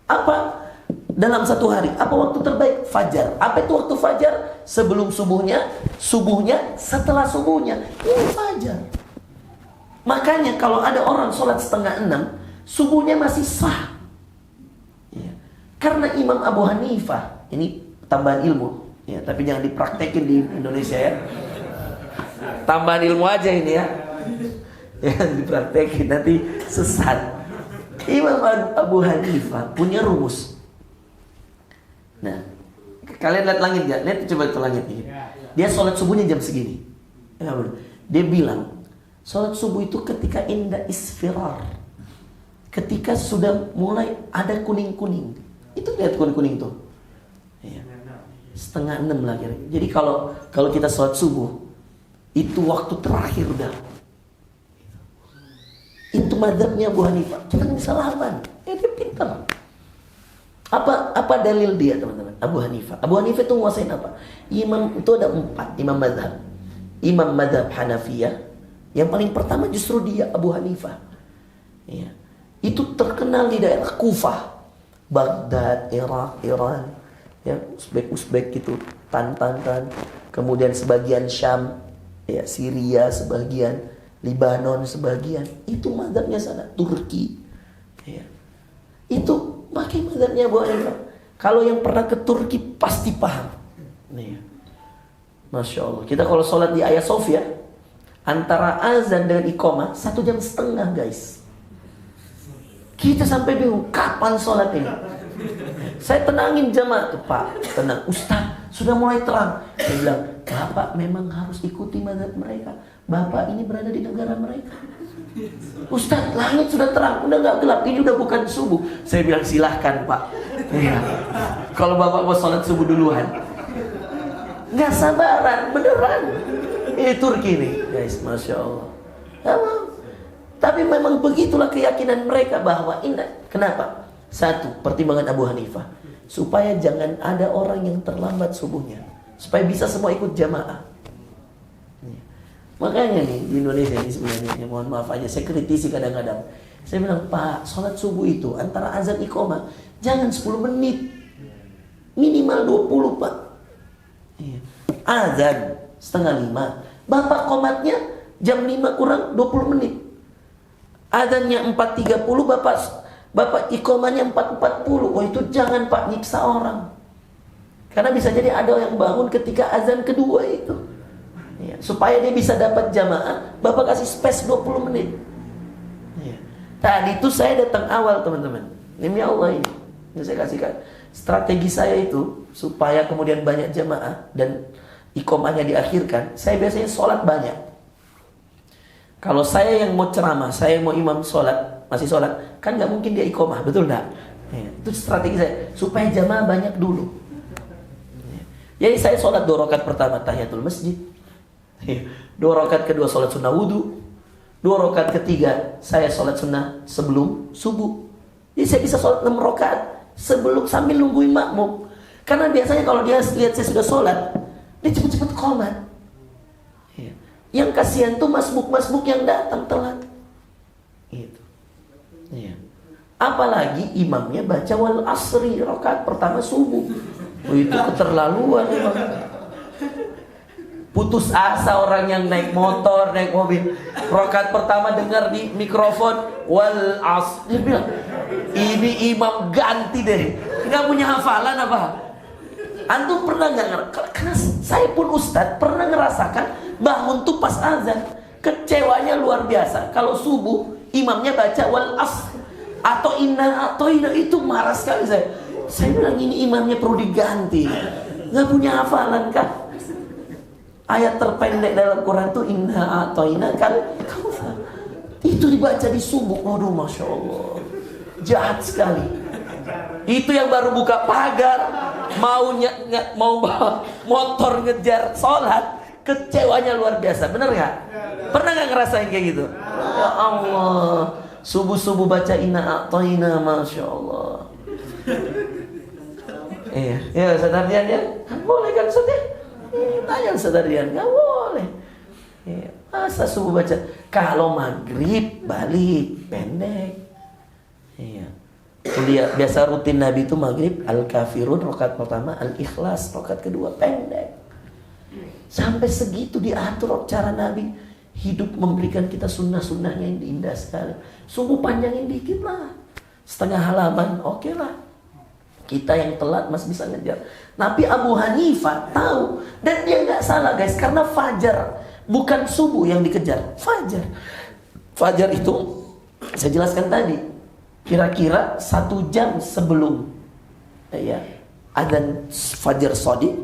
Apa? Dalam satu hari. Apa waktu terbaik? Fajar. Apa itu waktu fajar? Sebelum subuhnya, subuhnya, setelah subuhnya. Ini fajar. Makanya kalau ada orang sholat 5:30, subuhnya masih sah. Ya. Karena Imam Abu Hanifah, ini tambahan ilmu, ya, tapi jangan dipraktekin di Indonesia ya. Tambahan ilmu aja ini ya. Jangan dipraktekin, nanti sesat. Imam Abu Hanifah punya rumus. Nah, kalian lihat langit gak? Lihat coba ke langit ini. Dia sholat subuhnya jam segini. Dia bilang, sholat subuh itu ketika indah isfirar. Ketika sudah mulai ada kuning-kuning. Itu lihat kuning-kuning tuh. Ya. 5:30 lah kira. Jadi kalau kita sholat subuh, itu waktu terakhir udah. Itu madzhabnya Abu Hanifah. Kita nggak bisa lawan. Dia pintar. Apa dalil dia, teman-teman? Abu Hanifah. Abu Hanifah itu nguasain apa? Imam itu ada 4 imam madzhab. Imam madzhab Hanafiyah. Yang paling pertama justru dia, Abu Hanifah. Ya. Itu terkenal di daerah Kufah, Baghdad, Irak, Iran, ya, Uzbek gitu, Tan. Kemudian sebagian Syam, ya, Syria sebagian, Libanon sebagian. Itu madzhabnya sana, Turki. Ya. Itu pakai madzhabnya Abu Hanifah. Kalau yang pernah ke Turki pasti paham. Nih. Masya Allah. Kita kalau sholat di Hagia Sophia, antara azan dengan iqamah 1,5 jam, guys. Kita sampai bingung, kapan sholat ini? Saya tenangin jamaah tuh, Pak, tenang. Ustaz, sudah mulai terang. Saya bilang, Bapak memang harus ikuti mazhab mereka. Bapak ini berada di negara mereka. Ustaz, langit sudah terang, udah gak gelap, ini udah bukan subuh. Saya bilang, silahkan Pak. Ya. Kalau Bapak mau sholat subuh duluan. Gak sabaran, beneran. Ini Turki nih, guys, Masya Allah. Tapi memang begitulah keyakinan mereka bahwa indah. Kenapa? Satu, pertimbangan Abu Hanifah. Supaya jangan ada orang yang terlambat subuhnya. Supaya bisa semua ikut jamaah. Makanya nih di Indonesia ini sebenarnya, ya, mohon maaf aja, saya kritisi kadang-kadang. Saya bilang, Pak, sholat subuh itu antara azan iqamah jangan 10 menit, minimal 20, Pak. Iya. Azan 4:30, Bapak qomatnya jam 5 kurang 20 menit. Azannya 4:30, Bapak iqamahnya 4:40. Oh itu jangan, Pak, nyiksa orang. Karena bisa jadi ada yang bangun ketika azan kedua itu. Ya, supaya dia bisa dapat jamaah, Bapak kasih space 20 menit. Ya. Tadi itu saya datang awal, teman-teman. Demi Allah ini saya kasihkan. Strategi saya itu supaya kemudian banyak jamaah dan iqamahnya diakhirkan. Saya biasanya sholat banyak. Kalau saya yang mau ceramah, saya yang mau imam sholat, masih sholat, kan nggak mungkin dia iqamah, betul nggak? Ya, itu strategi saya supaya jamaah banyak dulu. Ya. Jadi saya sholat 2 rakaat pertama tahiyatul masjid. 2 rakaat kedua sholat sunnah wudu, 2 rakaat ketiga saya sholat sunnah sebelum subuh. Jadi saya bisa sholat 6 rakaat sebelum sambil nungguin makmum. Karena biasanya kalau dia lihat saya sudah sholat, dia cepet-cepet qomat. Yang kasihan tuh masbuk-masbuk yang datang telat. Gitu. Apalagi imamnya baca wal asri rakaat pertama subuh. Itu keterlaluan memang. Putus asa orang yang naik motor, naik mobil. Rakaat pertama dengar di mikrofon wal as. Dia bilang, ini imam ganti deh. Nggak punya hafalan apa? Antum pernah nggak? Karena saya pun ustadz pernah ngerasakan bangun tuh pas azan. Kecewanya luar biasa. Kalau subuh imamnya baca wal as atau inna atau ina, itu marah sekali saya. Saya bilang ini imamnya perlu diganti. Nggak punya hafalan kan? Ayat terpendek dalam Quran tuh inna atoina kan itu dibaca di subuh. Waduh, Masya Allah, jahat sekali. Itu yang baru buka pagar mau bawa motor ngejar sholat, kecewanya luar biasa. Bener gak? Pernah gak ngerasain kayak gitu? Ya Allah, subuh-subuh baca inna a'toina, Masya Allah. Iya, ya Saudara Dian ya? Boleh kan Ustaz ya? Tanya Saudara Dian, gak boleh. Iya. Masa subuh baca? Kalau maghrib balik pendek. Iya. Kuliah biasa rutin Nabi itu maghrib Al-Kafirun rakaat pertama, Al-Ikhlas rakaat kedua pendek. Sampai segitu diatur cara Nabi hidup, memberikan kita sunnah-sunnahnya yang indah sekali. Subuh panjangin dikit lah, setengah halaman, oke lah. Kita yang telat masih bisa ngejar. Tapi Abu Hanifah tahu, dan dia nggak salah guys, karena fajar bukan subuh yang dikejar, fajar. Fajar itu saya jelaskan tadi, kira-kira 1 jam sebelum ya adzan fajar shadiq,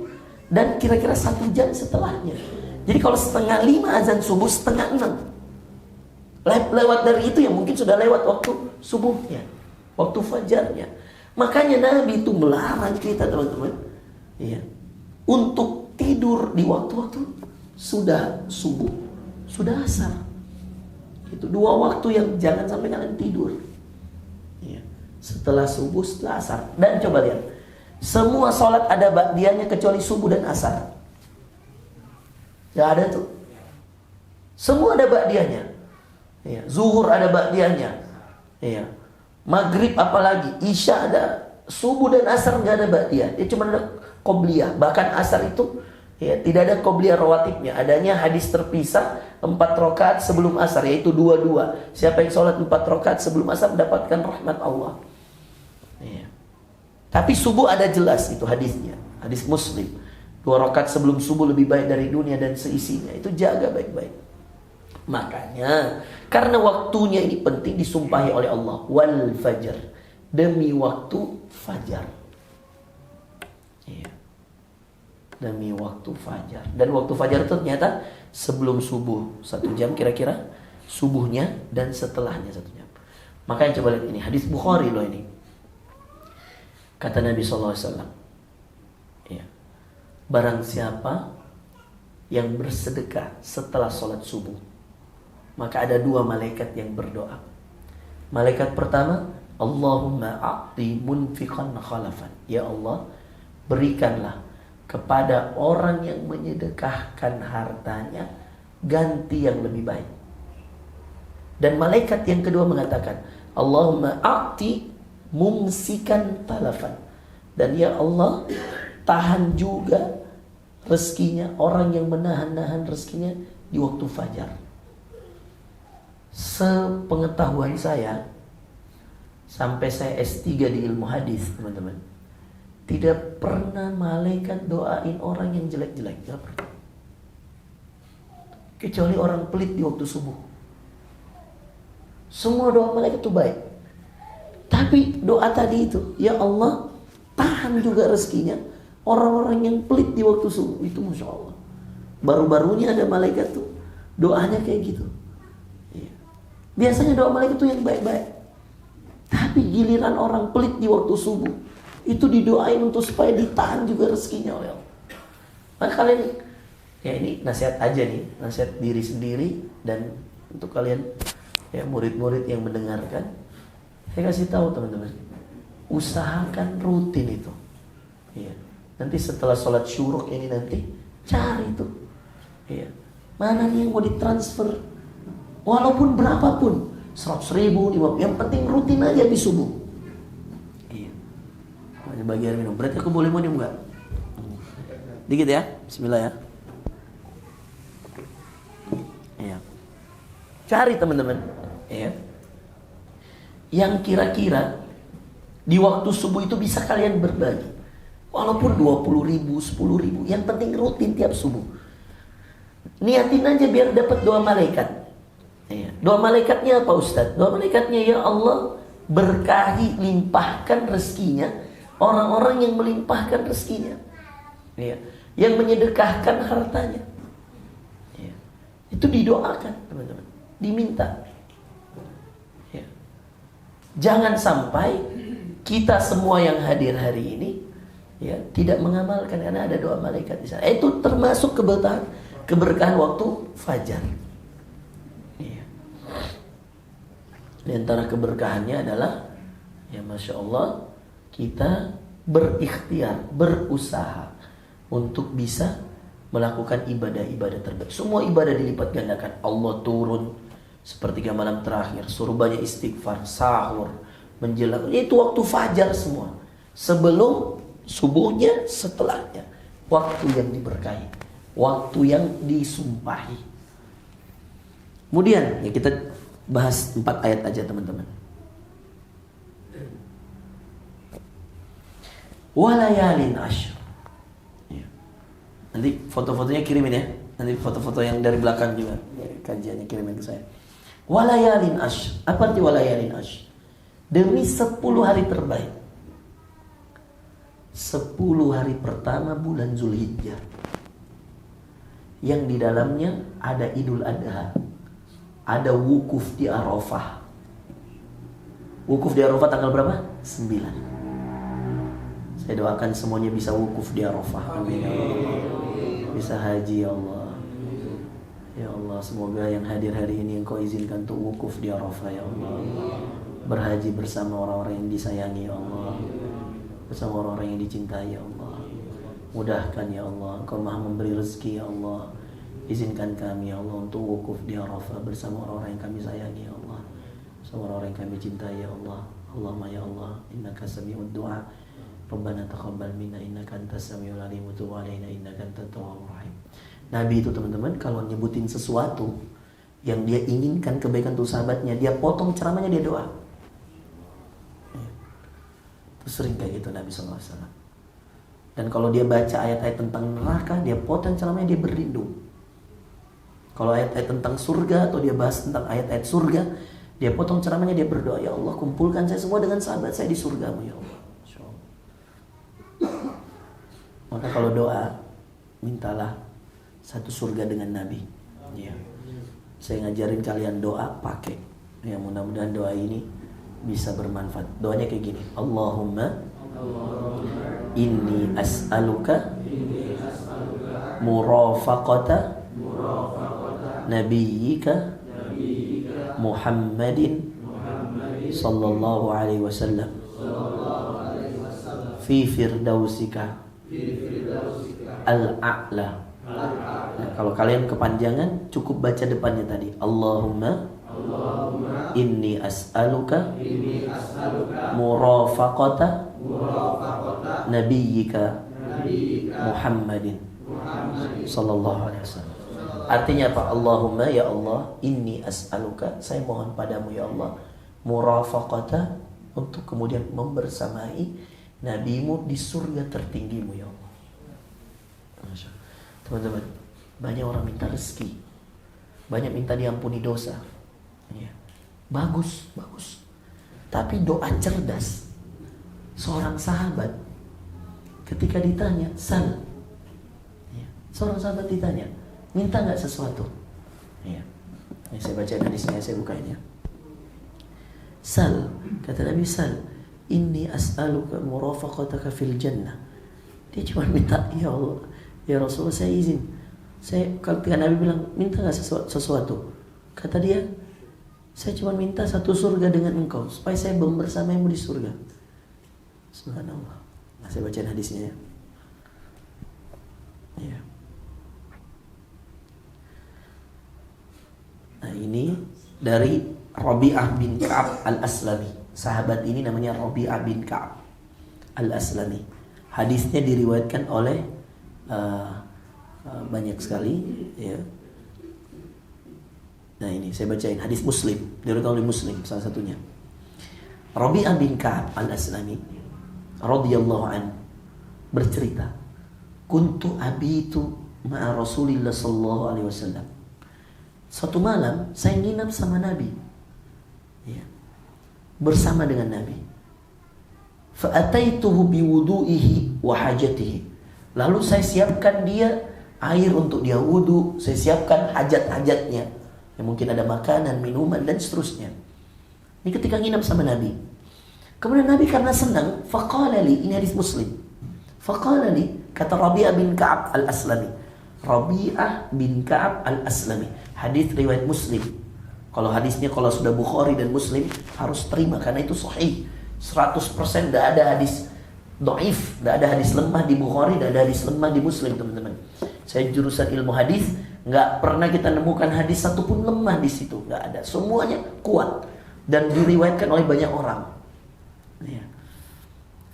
dan kira-kira 1 jam setelahnya. Jadi kalau 4:30 azan subuh, 5:30 lewat dari itu ya mungkin sudah lewat waktu subuhnya, waktu fajarnya. Makanya Nabi itu melarang kita teman-teman, ya, untuk tidur di waktu-waktu sudah subuh, sudah asar. Itu 2 waktu yang jangan sampai kalian tidur. Ya. Setelah subuh, setelah asar. Dan coba lihat, semua sholat ada ba'diyahnya kecuali subuh dan asar. Gak ada tuh. Semua ada ba'diyahnya. Ya. Zuhur ada ba'diyahnya. Ya. Maghrib apalagi, Isya ada, subuh dan asar nggak ada ba'diyah. Dia cuma ada qobliyah. Bahkan asar itu ya, tidak ada qobliyah rawatibnya. Adanya hadis terpisah 4 rakaat sebelum asar, yaitu 2-2. Siapa yang sholat 4 rakaat sebelum asar mendapatkan rahmat Allah. Ya. Tapi subuh ada jelas itu hadisnya, hadis Muslim. 2 rakaat sebelum subuh lebih baik dari dunia dan seisinya. Itu jaga baik-baik. Makanya karena waktunya ini penting, disumpahi oleh Allah, wal fajar, demi waktu fajar. Iya. Demi waktu fajar. Dan waktu fajar itu ternyata sebelum subuh 1 jam kira-kira, subuhnya dan setelahnya 1 jam. Makanya coba lihat ini hadis Bukhari loh ini. Kata Nabi SAW, ya, barang siapa yang bersedekah setelah sholat subuh, maka ada 2 malaikat yang berdoa. Malaikat pertama, Allahumma a'ti munfiqan khalafan. Ya Allah, berikanlah kepada orang yang menyedekahkan hartanya ganti yang lebih baik. Dan malaikat yang kedua mengatakan, Allahumma a'ti mumsikan talafan. Dan ya Allah, tahan juga rezekinya orang yang menahan-nahan rezekinya di waktu fajar. Sepengetahuan saya, sampai saya S3 di ilmu hadis teman-teman, tidak pernah malaikat doain orang yang jelek-jelek, tidak pernah. Kecuali orang pelit di waktu subuh. Semua doa malaikat itu baik. Tapi doa tadi itu, ya Allah, tahan juga rezekinya orang-orang yang pelit di waktu subuh. Itu Masya Allah. Baru-barunya ada malaikat tuh doanya kayak gitu. Biasanya doa malaikat itu yang baik-baik. Tapi giliran orang pelit di waktu subuh, itu didoain untuk supaya ditahan juga rezekinya oleh Allah. Maka kalian, ya ini nasihat aja nih, nasihat diri sendiri dan untuk kalian ya murid-murid yang mendengarkan, saya kasih tahu teman-teman, usahakan rutin itu. Ya. Nanti setelah sholat syuruk ini nanti cari itu. Ya. Mana nih yang mau ditransfer? Walaupun berapapun, 100.000, 50.000, yang penting rutin aja di subuh. Iya. Ada bagian minum. Berarti aku boleh minum nggak? Dikit ya. Bismillah ya. Iya. Cari teman-teman. Iya. Yang kira-kira di waktu subuh itu bisa kalian berbagi. Walaupun 20.000, 10.000, yang penting rutin tiap subuh. Niatin aja biar dapat doa malaikat. Ya. Doa malaikatnya apa Ustaz? Doa malaikatnya, ya Allah, berkahi, limpahkan rezekinya orang-orang yang melimpahkan rezekinya, ya, yang menyedekahkan hartanya. Ya. Itu didoakan teman-teman, diminta. Ya. Jangan sampai kita semua yang hadir hari ini ya tidak mengamalkan karena ada doa malaikat di sana. Itu termasuk keberkahan waktu fajar. Iya. Di antara keberkahannya adalah ya Masya Allah, kita berikhtiar, berusaha untuk bisa melakukan ibadah-ibadah terbaik. Semua ibadah dilipat gandakan. Allah turun sepertiga malam terakhir, suruh banyak istighfar, sahur, menjelang, itu waktu fajar semua. Sebelum subuhnya, setelahnya, waktu yang diberkahi, waktu yang disumpahi. Kemudian ya kita bahas 4 ayat aja teman-teman. Walayalin ashr. Ya. Nanti foto-fotonya kirimin ya. Nanti foto-foto yang dari belakang juga kajiannya kirimin ke saya. Walayalin ashr. Apa arti walayalin ashr? Demi 10 hari terbaik. 10 hari pertama bulan Zulhijjah, yang di dalamnya ada Idul Adha, ada wukuf di Arafah. Wukuf di Arafah tanggal berapa? 9. Saya doakan semuanya bisa wukuf di Arafah. Amin ya Allah. Bisa haji ya Allah. Ya Allah, semoga yang hadir hari ini Engkau izinkan untuk wukuf di Arafah ya Allah. Berhaji bersama orang-orang yang disayangi ya Allah, bersama orang-orang yang dicintai ya Allah. Mudahkan ya Allah, Engkau Maha memberi rezeki ya Allah. Izinkan kami ya Allah untuk wukuf di Arafah bersama orang-orang yang kami sayangi ya Allah, bersama orang-orang yang kami cintai ya Allah. Allahumma ya Allah, innaka sami'ud du'a. Rabbana taqabbal minna innaka antas samiul alim wa tub 'alaina innaka antat tawwabur rahim. Nabi itu teman-teman kalau nyebutin sesuatu yang dia inginkan kebaikan untuk sahabatnya, dia potong ceramahnya, dia doa. Itu sering kayak gitu Nabi sallallahu alaihi wasallam. Dan kalau dia baca ayat-ayat tentang neraka, dia potong ceramahnya, dia berlindung. Kalau ayat-ayat tentang surga atau dia bahas tentang ayat-ayat surga, dia potong ceramahnya, dia berdoa, ya Allah kumpulkan saya semua dengan sahabat saya di surgamu ya Allah. Maka kalau doa, mintalah satu surga dengan Nabi. Ya. Saya ngajarin kalian doa, pakai. Ya, mudah-mudahan doa ini bisa bermanfaat. Doanya kayak gini. Allahumma inni as'aluka murafaqata nabiyyika Muhammadin sallallahu alaihi wasallam fi firdausika al-a'la. Nah, kalau kalian kepanjangan cukup baca depannya tadi. Allahumma inni as'aluka murafaqata nabiyyika Muhammadin sallallahu alaihi wasallam. Artinya apa? Allahumma ya Allah, inni as'aluka, saya mohon padamu ya Allah, murafaqata, untuk kemudian membersamai Nabimu di surga tertinggimu ya Allah. Teman-teman, banyak orang minta rezeki, banyak minta diampuni dosa ya. Bagus. Tapi doa cerdas seorang sahabat ketika ditanya sal ya. Seorang sahabat ditanya, minta gak sesuatu ya. Ini saya baca hadisnya, saya bukain ya. Sal, kata Nabi, sal inni as'aluka murafaqataka fil jannah. Dia cuma minta, ya Allah, ya Rasulullah, saya izin. Ketika Nabi bilang, minta gak sesuatu? Kata dia, saya cuma minta satu surga dengan engkau, supaya saya bersamamu di surga. Subhanallah. Nah, saya baca hadisnya ya. Ya. Nah, ini dari Rabi'ah bin Ka'ab al-Aslami. Sahabat ini namanya Rabi'ah bin Ka'ab al-Aslami. Hadisnya diriwayatkan oleh banyak sekali ya. Nah, ini saya bacain hadis Muslim, diriwayatkan oleh Muslim salah satunya. Rabi'ah bin Ka'ab al-Aslami radhiyallahu anhu bercerita, kuntu abitu ma'a Rasulillah sallallahu alaihi wasallam. Suatu malam saya nginap sama Nabi ya, bersama dengan Nabi. Fa'ataituhu biwudu'ihi wa hajatihi. Lalu saya siapkan dia air untuk dia wudu, saya siapkan hajat-hajatnya. Ya, mungkin ada makanan, minuman dan seterusnya. Ini ketika nginap sama Nabi. Kemudian Nabi karena senang, faqala li, ini hadis Muslim. Faqala li, kata Rabi'ah bin Ka'ab al-Aslami, Rabi'ah bin Ka'ab al-Aslami. Hadis riwayat Muslim. Kalau hadisnya kalau sudah Bukhari dan Muslim harus terima karena itu sahih. 100% tidak ada hadis dhaif, tidak ada hadis lemah di Bukhari, tidak ada hadis lemah di Muslim, teman-teman. Saya jurusan ilmu hadis, nggak pernah kita nemukan hadis satupun lemah di situ, nggak ada. Semuanya kuat dan diriwayatkan oleh banyak orang. Ya.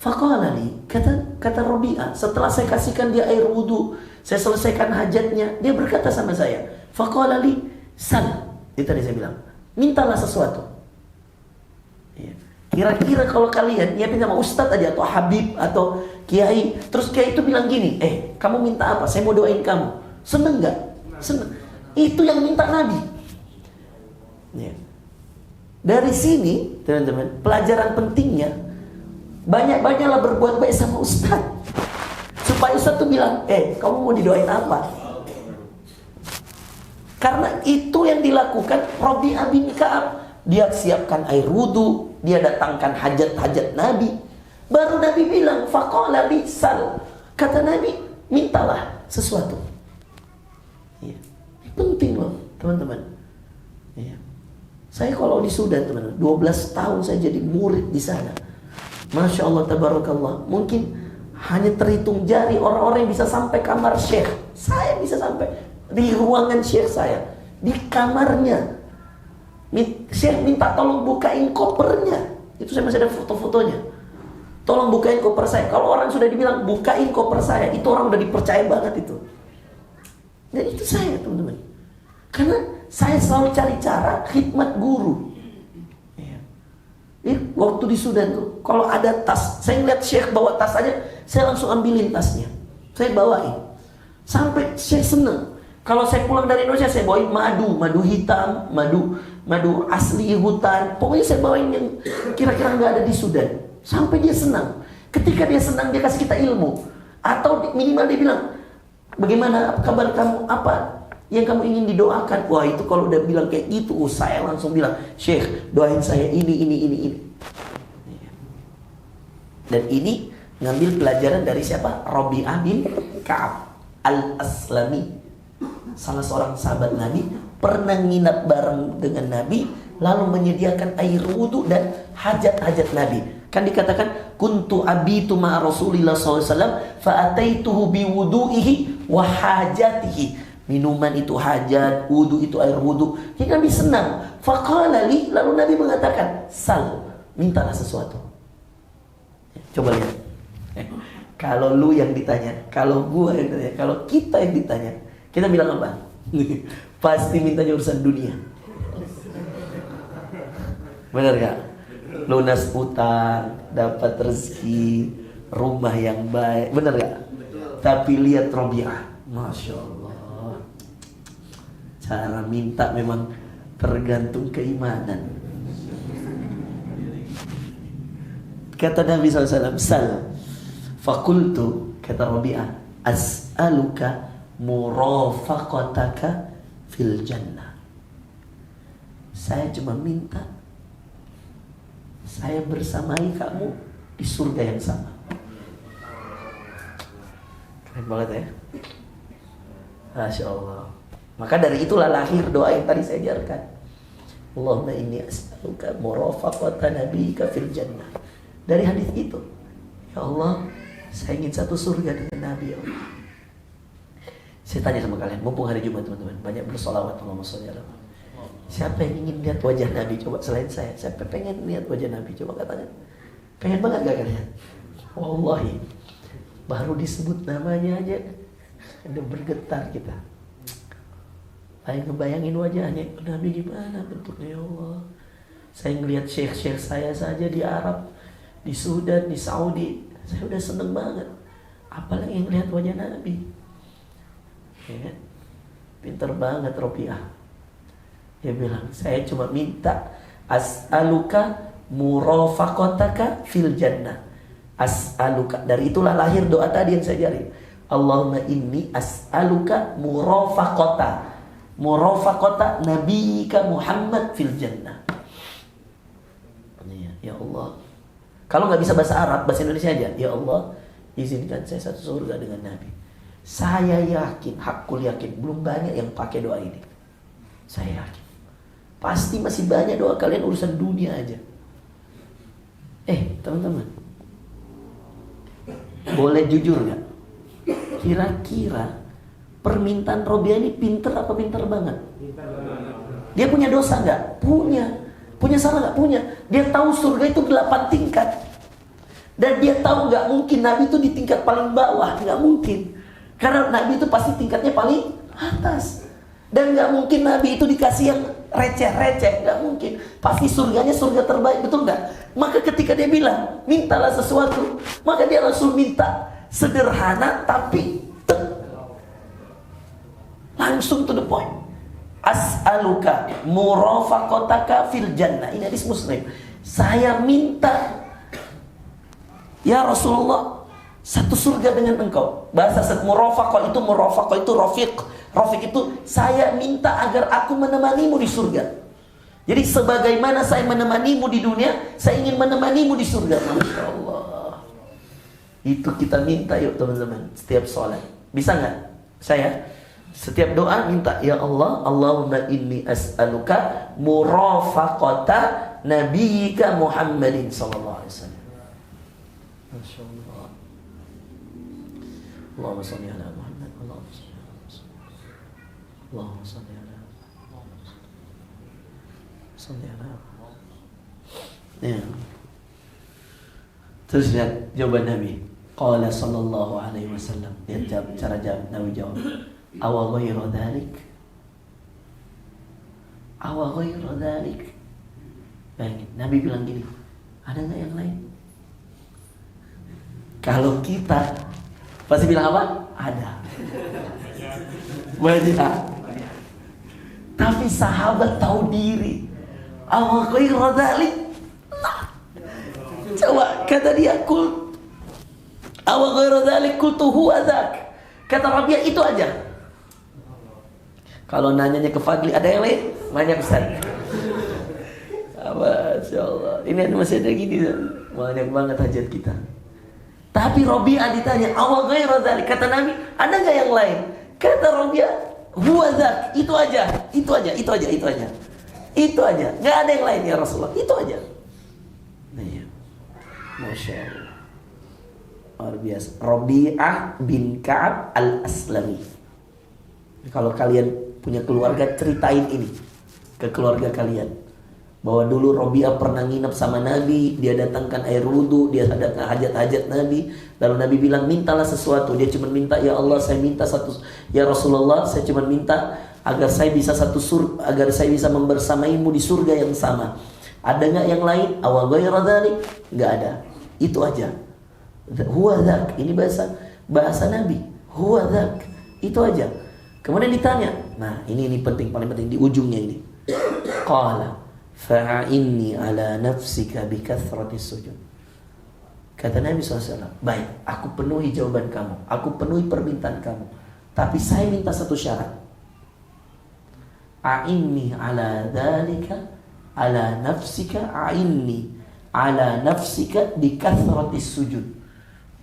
Faqala li, kata Rabi'ah, setelah saya kasihkan dia air wudu, saya selesaikan hajatnya, dia berkata sama saya, faqala li, sal. Itu tadi saya bilang, mintalah sesuatu. Ya. Kira-kira kalau kalian nyiapin sama ustadz aja atau habib atau kiai, terus kiai itu bilang gini, kamu minta apa? Saya mau doain kamu. Seneng nggak? Seneng. Itu yang minta Nabi. Ya. Dari sini, teman-teman, pelajaran pentingnya banyak-banyaklah berbuat baik sama ustadz, supaya ustadz tuh bilang, kamu mau didoain apa? Karena itu yang dilakukan Rabi'ah bin Ka'ab. Dia siapkan air wudu, dia datangkan hajat-hajat Nabi. Baru Nabi bilang, faqala li sal. Kata Nabi, mintalah sesuatu. Ya. Ini penting loh, teman-teman. Ya. Saya kalau di Sudan, teman-teman, 12 tahun saya jadi murid di sana. Masya Allah, tabarakallah. Mungkin hanya terhitung jari orang-orang yang bisa sampai kamar syekh. Saya bisa sampai di ruangan syekh saya, di kamarnya. Syekh minta tolong bukain kopernya. Itu saya masih ada foto-fotonya. Tolong bukain koper saya. Kalau orang sudah dibilang bukain koper saya, itu orang udah dipercaya banget itu. Dan itu saya, teman-teman. Karena saya selalu cari cara khidmat guru. Waktu di Sudan tuh, kalau ada tas, saya ngeliat Syekh bawa tas aja, saya langsung ambilin tasnya, saya bawain. Sampai Syekh seneng. Kalau saya pulang dari Indonesia, saya bawain madu hitam, madu asli hutan. Pokoknya saya bawain yang kira-kira nggak ada di Sudan. Sampai dia senang. Ketika dia senang, dia kasih kita ilmu. Atau minimal dia bilang, bagaimana kabar kamu, apa yang kamu ingin didoakan? Wah, itu kalau udah bilang kayak gitu, saya langsung bilang, Syekh, doain saya ini. Dan ini ngambil pelajaran dari siapa? Rabi'ah bin Ka'ab al-Aslami, salah seorang sahabat Nabi, pernah nginap bareng dengan Nabi, lalu menyediakan air wudu dan hajat-hajat Nabi. Kan dikatakan, kuntu abitu ma'a Rasulillah SAW, fa'ataituhu biwudu'ihi wa hajatihi. Minuman itu hajat, wudu itu air wudu. Jadi Nabi senang. Faqala li, lalu Nabi mengatakan, sal, mintalah sesuatu. Coba lihat. Kalau lu yang ditanya, kalau gua yang ditanya, kalau kita yang ditanya, kita bilang apa? Pasti mintanya urusan dunia. Benar gak? Lunas utang, dapat rezeki, rumah yang baik. Benar gak? Tapi lihat Rabi'ah, Masya Allah, cara minta memang tergantung keimanan. Kata Nabi SAW, sal. Fakultu, kata Rabi'ah, as'aluka murafaqataka fil jannah. Saya cuma minta saya bersamai kamu di surga yang sama. Keren banget ya. Masya Allah. Maka dari itulah lahir doa yang tadi saya ajarkan. Allahumma inni as'aluka murafaqata nabiyyika fil jannah. Dari hadis itu, ya Allah, saya ingin satu surga dengan Nabi, ya Allah. Saya tanya sama kalian, mumpung hari Jumat teman-teman, banyak bersolawat, Allahumma sholli ala Muhammad. Siapa yang ingin lihat wajah Nabi? Coba selain saya, siapa pengen lihat wajah Nabi? Coba katakan. Pengen banget gak kalian? Wallahi, baru disebut namanya aja udah bergetar kita. Saya ngebayangin wajahnya, Nabi gimana bentuknya, ya Allah. Saya ngelihat syekh-syekh saya saja di Arab, di Sudan, di Saudi, saya udah seneng banget. Apalagi yang lihat wajah Nabi. Ya, pinter banget Rabi'ah. Dia bilang, saya cuma minta as'aluka murafaqataka fil jannah. As'aluka, dari itulah lahir doa tadi yang saya ajarin. Allahumma inni as'aluka murafaqata nabiyyika Muhammad fil jannah. Ya Allah, kalau nggak bisa bahasa Arab, bahasa Indonesia aja. Ya Allah, izinkan saya satu surga dengan Nabi. Saya yakin, hakul yakin, belum banyak yang pakai doa ini. Saya yakin. Pasti masih banyak doa kalian urusan dunia aja. Teman-teman, boleh jujur gak? Kira-kira permintaan Robiah ini pinter apa pinter banget? Dia punya dosa gak? Punya. Punya salah gak? Punya. Dia tahu surga itu 8 tingkat. Dan dia tahu gak mungkin Nabi itu di tingkat paling bawah. Gak mungkin. Karena Nabi itu pasti tingkatnya paling atas. Dan gak mungkin Nabi itu dikasih yang receh-receh. Gak mungkin. Pasti surganya surga terbaik. Betul gak? Maka ketika dia bilang mintalah sesuatu, maka dia langsung minta sederhana tapi langsung to the point. As'aluka murafaqataka fil jannah. Ini hadis Muslim. Saya minta, ya Rasulullah, satu surga dengan engkau. Bahasa murafaqah itu rafiq. Rafiq itu saya minta agar aku menemanimu di surga. Jadi sebagaimana saya menemanimu di dunia, saya ingin menemanimu di surga. Masya Allah. Itu kita minta yuk teman-teman. Setiap sholat. Bisa gak? Saya setiap doa minta, ya Allah, Allahumma inni as'aluka murafaqata nabiyyika Muhammadin sallallahu alaihi wasallam. Masya Allah. Allahumma salli ala Muhammad. Allahumma salli ala Muhammad. Allahumma salli ala Muhammad. Salli ala Muhammad. Ya. Terus lihat jawaban Nabi. Qala sallallahu alaihi wasallam. Lihat cara jawab Nabi jawab. Awa ghayra dhalik. Awa ghayra dhalik. Bayangin, Nabi bilang gini, ada gak yang lain? Kalau kita pasti bilang apa? Ada. Banyak. Tapi sahabat tahu diri. Awa ghayra dhalik. Nah. Coba kata dia, kul awa ghayra dhalik kultu huwa dhak. Kata Rabi'ah itu aja. Kalau nanyanya ke Fadli, ada yang lain? Banyak Ustaz. Masya Allah. Ini masih ada gini. Banyak banget hajat kita. Tapi Rabi'ah ditanya, awal ghayra dzalik. Kata Nabi, ada gak yang lain? Kata Rabi'ah, huwa dzak. Itu aja. Itu aja. Itu aja. Itu aja. Itu aja. Gak ada yang lain ya Rasulullah. Itu aja. Nah, ya. Masya Allah. Luar biasa. Rabi'ah bin Ka'ab al-Aslami. Kalau kalian punya keluarga, ceritain ini ke keluarga kalian, bahwa dulu Rabi'ah pernah nginep sama Nabi. Dia datangkan air wudhu, dia datangkan hajat-hajat Nabi. Lalu Nabi bilang, mintalah sesuatu. Dia cuma minta, ya Allah, saya minta satu. Ya Rasulullah, saya cuma minta agar saya bisa agar saya bisa membersamaimu di surga yang sama. Ada nggak yang lain? Awal ghayra dzalik? Nggak ada. Itu aja. Huwa dzak. Ini bahasa Nabi. Huwa dzak. Itu aja. Kemudian ditanya, nah ini penting, paling penting di ujungnya ini. Qala fa'inni ala nafsika bi kathratis sujud. Kata Nabi SAW, baik, aku penuhi jawaban kamu, aku penuhi permintaan kamu, tapi saya minta satu syarat. A'inni ala dhalika ala nafsika, a'inni ala nafsika bi kathratis sujud.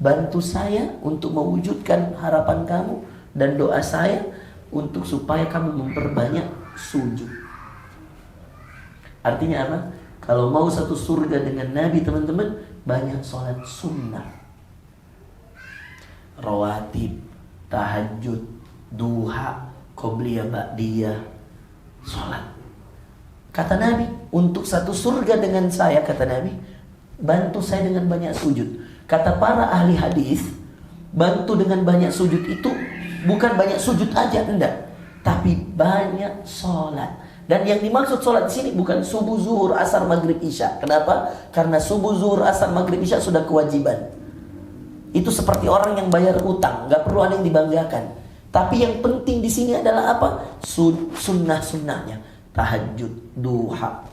Bantu saya untuk mewujudkan harapan kamu dan doa saya untuk supaya kamu memperbanyak sujud. Artinya apa? Kalau mau satu surga dengan Nabi, teman-teman, banyak sholat sunnah, rawatib, tahajud, duha, qobliyah, ba'diyah, sholat. Kata Nabi, untuk satu surga dengan saya, kata Nabi, bantu saya dengan banyak sujud. Kata para ahli hadis, bantu dengan banyak sujud itu bukan banyak sujud aja, enggak, tapi banyak sholat. Dan yang dimaksud sholat di sini bukan subuh, zuhur, asar, maghrib, isya. Kenapa? Karena subuh, zuhur, asar, maghrib, isya sudah kewajiban. Itu seperti orang yang bayar utang, nggak perlu ada yang dibanggakan. Tapi yang penting di sini adalah apa? Sunnah-sunnahnya, tahajud, duha.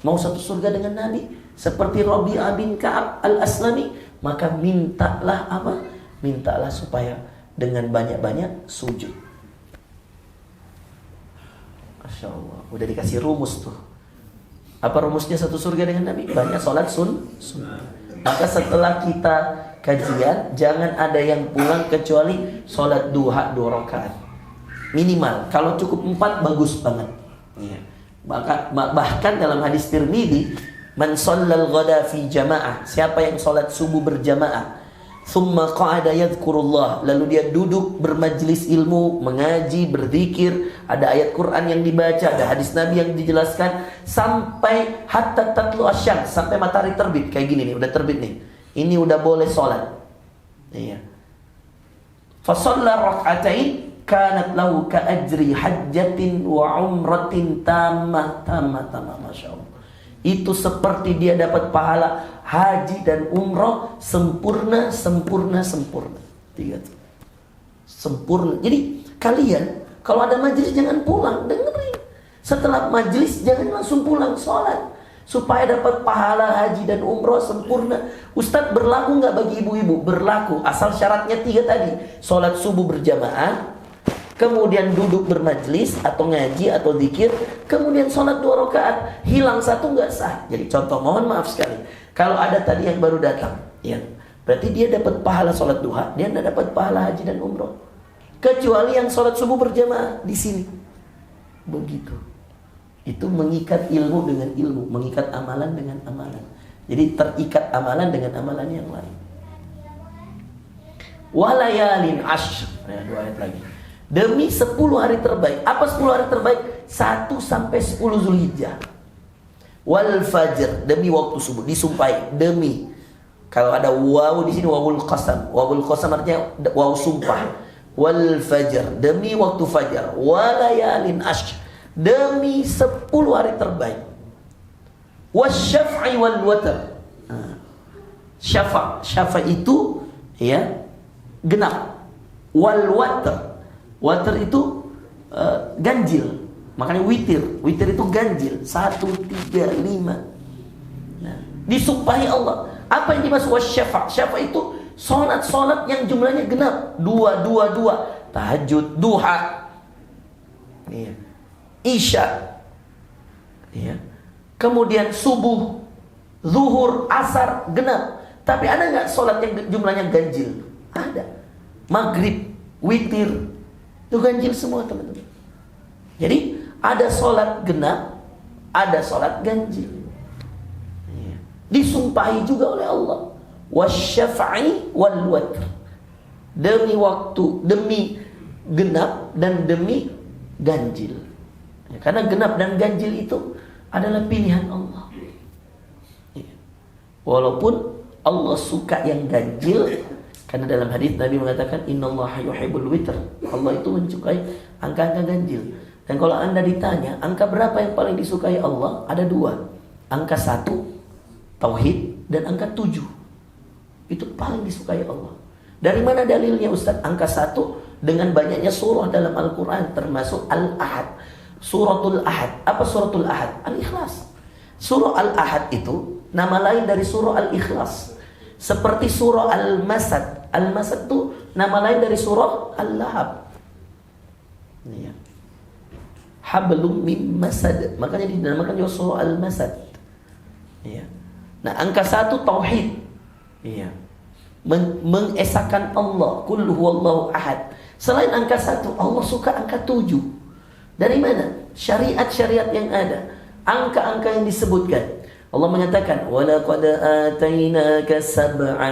Mau satu surga dengan Nabi, seperti Rabi'ah bin Ka'ab al-Aslami, maka mintalah apa? Mintalah supaya dengan banyak-banyak sujud. Masya Allah. Udah dikasih rumus tuh. Apa rumusnya satu surga dengan Nabi? Banyak sholat sunnah. Maka setelah kita kajian, jangan ada yang pulang kecuali sholat duha 2 rakaat minimal. Kalau cukup 4 bagus banget. Ya. Bahkan dalam hadis Tirmidzi, man shallal ghada fi jamaah, siapa yang sholat subuh berjamaah, thumma qa'ada yadhkurullah, lalu dia duduk bermajlis ilmu, mengaji, berzikir, ada ayat Quran yang dibaca, ada hadis Nabi yang dijelaskan, sampai hatta tatlu asyams, sampai matahari terbit. Kayak gini nih, udah terbit nih, ini udah boleh sholat. Iya. Fa shalla rak'atain kanat lahu ka ajri hajjatin wa umratin tamah. Masya Allah. Itu seperti dia dapat pahala haji dan umroh sempurna. 3 tuh. Sempurna. Jadi kalian kalau ada majelis jangan pulang, dengerin. Setelah majelis jangan langsung pulang, sholat supaya dapat pahala haji dan umroh sempurna. Ustadz, berlaku nggak bagi ibu-ibu? Berlaku, asal syaratnya 3 tadi. Sholat subuh berjamaah, kemudian duduk bermajlis atau ngaji atau zikir, kemudian sholat 2 rakaat, hilang 1 nggak sah. Jadi contoh, mohon maaf sekali, kalau ada tadi yang baru datang, ya, berarti dia dapat pahala sholat duha, dia tidak dapat pahala haji dan umroh. Kecuali yang sholat subuh berjamaah di sini. Begitu. Itu mengikat ilmu dengan ilmu, mengikat amalan dengan amalan. Jadi terikat amalan dengan amalan yang lain. Walayalin ashr. Ya, 2 ayat lagi. Demi 10 hari terbaik. Apa 10 hari terbaik? 1 sampai 10 Zulhijjah. Wal fajr, demi waktu subuh, disumpahi, demi. Kalau ada waw di sini, wawul qasam. Wawul qasam artinya waw sumpah. Wal fajr, demi waktu fajar. Walayalin ashr, demi 10 hari terbaik. Wasyaf'i wal watr. Syafa' itu ya genap. Wal watr, water itu ganjil, makanya witir itu ganjil, 1, 3, 5. Nah, disumpahi Allah. Apa yang dimaksud wasyafa'? Syafa' itu solat yang jumlahnya genap, 2, tahajud, duha, iya, isya, iya. Kemudian subuh, zuhur, asar, genap. Tapi ada nggak solat yang jumlahnya ganjil? Ada. Maghrib, witir, itu ganjil semua, teman-teman. Jadi ada sholat genap, ada sholat ganjil. Disumpahi juga oleh Allah. Wasyaf'i wal watr, demi waktu, demi genap dan demi ganjil. Karena genap dan ganjil itu adalah pilihan Allah. Walaupun Allah suka yang ganjil, karena dalam hadis Nabi mengatakan innallaha yuhibbul witr. Allah itu menyukai angka-angka ganjil. Dan kalau Anda ditanya angka berapa yang paling disukai Allah, ada 2. Angka 1 tauhid dan angka 7. Itu paling disukai Allah. Dari mana dalilnya, Ustaz? Angka 1 dengan banyaknya surah dalam Al-Qur'an, termasuk Al-Ahad. Suratul Ahad. Apa suratul Ahad? Al-Ikhlas. Surah Al-Ahad itu nama lain dari surah Al-Ikhlas. Seperti surah Al-Masad. Al-Masad itu nama lain dari surah Al-Lahab. Ya. Hablum mim masad. Makanya dinamakan juga surah Al-Masad. Ya. Nah, angka 1 tauhid. Ya. Mengesahkan Allah. Qul huwallahu ahad. Selain angka 1, Allah suka angka 7. Dari mana? Syariat-syariat yang ada, angka-angka yang disebutkan. Allah mengatakan, وَلَقَدْ آتَيْنَاكَ سَبْعًا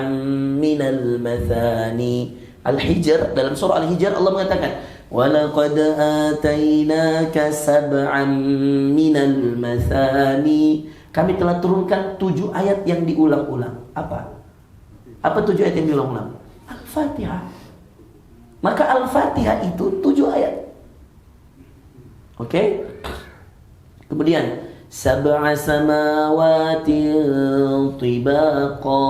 مِنَ الْمَثَانِي. Al-Hijr, dalam surah Al-Hijr Allah mengatakan, وَلَقَدْ آتَيْنَاكَ سَبْعًا مِنَ الْمَثَانِي. Kami telah turunkan 7 ayat yang diulang-ulang. Apa 7 ayat yang diulang-ulang? Al-Fatihah. Maka Al-Fatihah itu 7 ayat. Oke? Kemudian sab'a samawatin tibaqa.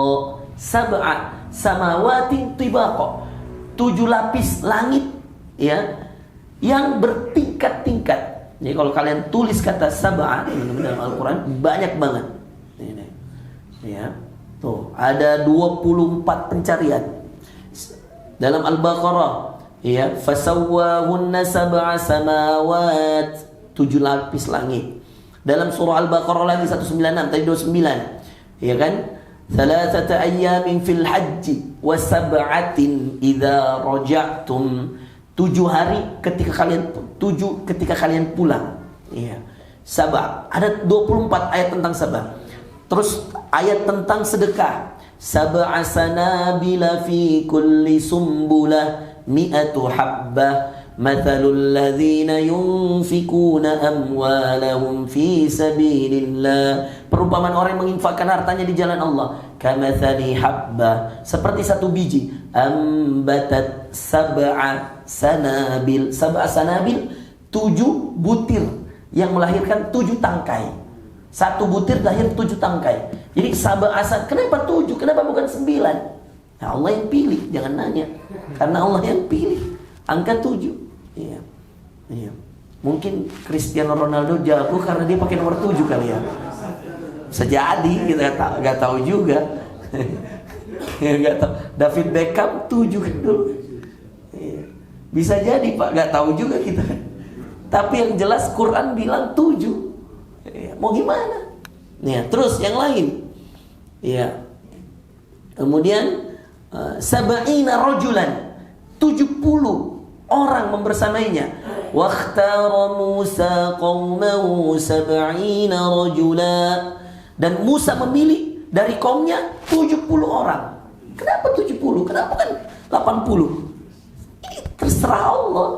Sab'a samawatin tibaqa, 7 lapis langit, ya, yang bertingkat-tingkat. Jadi kalau kalian tulis kata sab'a dalam Al-Qur'an banyak banget. Ini. Ya. Tuh, ada 24 pencarian. Dalam Al-Baqarah, ya, fasawwahunna sab'a samawat, 7 lapis langit. Dalam surah Al-Baqarah lagi 196, tadi 29. Ya kan? thalathata ayyamin fil hajji wa sab'atin idza raja'tum. 7 hari ketika kalian pulang. Iya. Sabah. Ada 24 ayat tentang sabah. Terus ayat tentang sedekah. Sab'a sanabila fi kulli sumbulah mi'atu habbah. Mathalul ladzina yunfikuna amwalahum fi sabilillah. Perumpamaan orang yang menginfakkan hartanya di jalan Allah. Kamathali habbah, seperti satu biji. Ambatat sab'a sanabil. Sab'a sanabil, 7 butir yang melahirkan 7 tangkai. Satu butir lahir 7 tangkai. Jadi sab'a kenapa 7? Kenapa bukan 9? Nah, Allah yang pilih, jangan nanya. Karena Allah yang pilih angka 7. Iya. Iya. Mungkin Cristiano Ronaldo jago karena dia pakai nomor 7 kali ya. Sejadi kita nggak tahu juga. Nggak tahu. David Beckham 7 kan dulu. Iya. Bisa jadi Pak, nggak tahu juga kita. Tapi yang jelas Quran bilang 7. Iya. Mau gimana? Nih, terus yang lain. Iya. Kemudian sab'ina rajulan, 70 orang membersamainya. Wakhtara Musa qaumahu sab'ina rajula. Dan Musa memilih dari kaumnya 70 orang. Kenapa 70? Kenapa kan 80? Ini terserah Allah.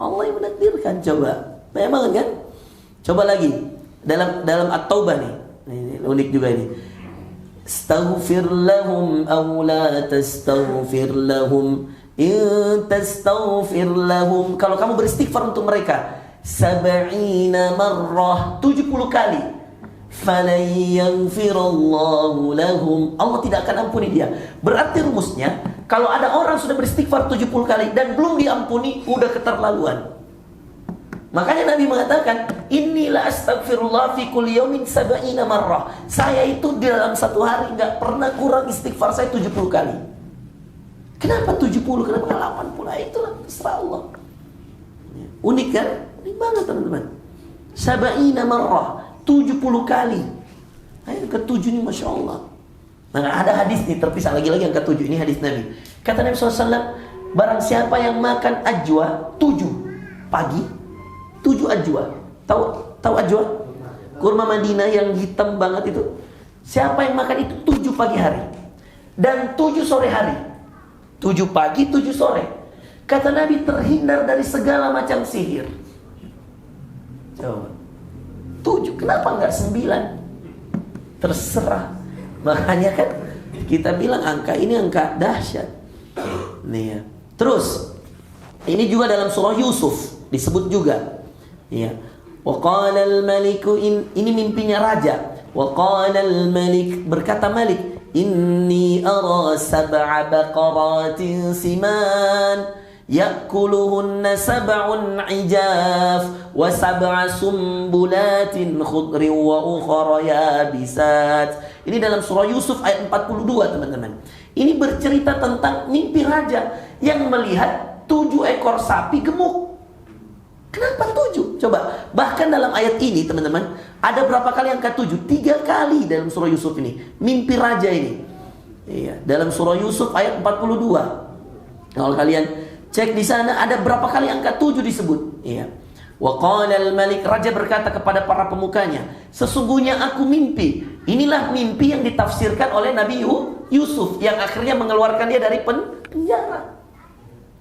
Allah yang menakdirkan. Coba. Memang kan? Coba lagi. Dalam At-Taubah nih. Ini unik juga ini. Astaghfir lahum aw la tastaghfir lahum. In tastaghfir lahum, kalau kamu beristighfar untuk mereka 70 marrah, 70 kali, falan yaghfirallahu lahum, Allah tidak akan ampuni dia. Berarti rumusnya, kalau ada orang sudah beristighfar 70 kali dan belum diampuni, udah keterlaluan. Makanya Nabi mengatakan, inilah astaghfirullah fi kulli yaumin 70 marrah. Saya itu di dalam satu hari nggak pernah kurang istighfar saya 70 kali. Kenapa 70? Kenapa 80? Itulah terserah Allah. Unik kan? Unik banget teman-teman. Sab'ina marrah, 70 kali. Ayat ke-7 ini Masya Allah. Nah, ada hadis nih terpisah lagi-lagi yang ke-7. Ini hadis Nabi. Kata Nabi SAW, barang siapa yang makan ajwa 7 pagi, 7 ajwa. Tahu ajwa? Kurma Madinah yang hitam banget itu. Siapa yang makan itu 7 pagi hari dan 7 sore hari. 7 pagi, 7 sore. Kata Nabi terhindar dari segala macam sihir. Coba. 7, kenapa enggak 9? Terserah. Makanya kan kita bilang angka ini angka dahsyat. Nih ya. Terus ini juga dalam surah Yusuf disebut juga. Ya. Wa qala al-maliku, ini mimpinya raja. Wa qala al-malik, berkata Malik, inni ara sab'a baqaratin siman ya'kuluhunna sab'un ijaf wa sab'a sumbulatin khudrin wa ukhra yabisat. Ini dalam surah Yusuf ayat 42 teman-teman. Ini bercerita tentang mimpi raja yang melihat 7 ekor sapi gemuk. Kenapa 7? Coba, bahkan dalam ayat ini teman-teman, ada berapa kali angka 7? 3 kali dalam surah Yusuf ini. Mimpi raja ini. Iya, dalam surah Yusuf ayat 42. Kalau kalian cek di sana ada berapa kali angka 7 disebut. Iya. Wa qala al-malik, raja berkata kepada para pemukanya, sesungguhnya aku mimpi. Inilah mimpi yang ditafsirkan oleh Nabi Yusuf yang akhirnya mengeluarkan dia dari penjara.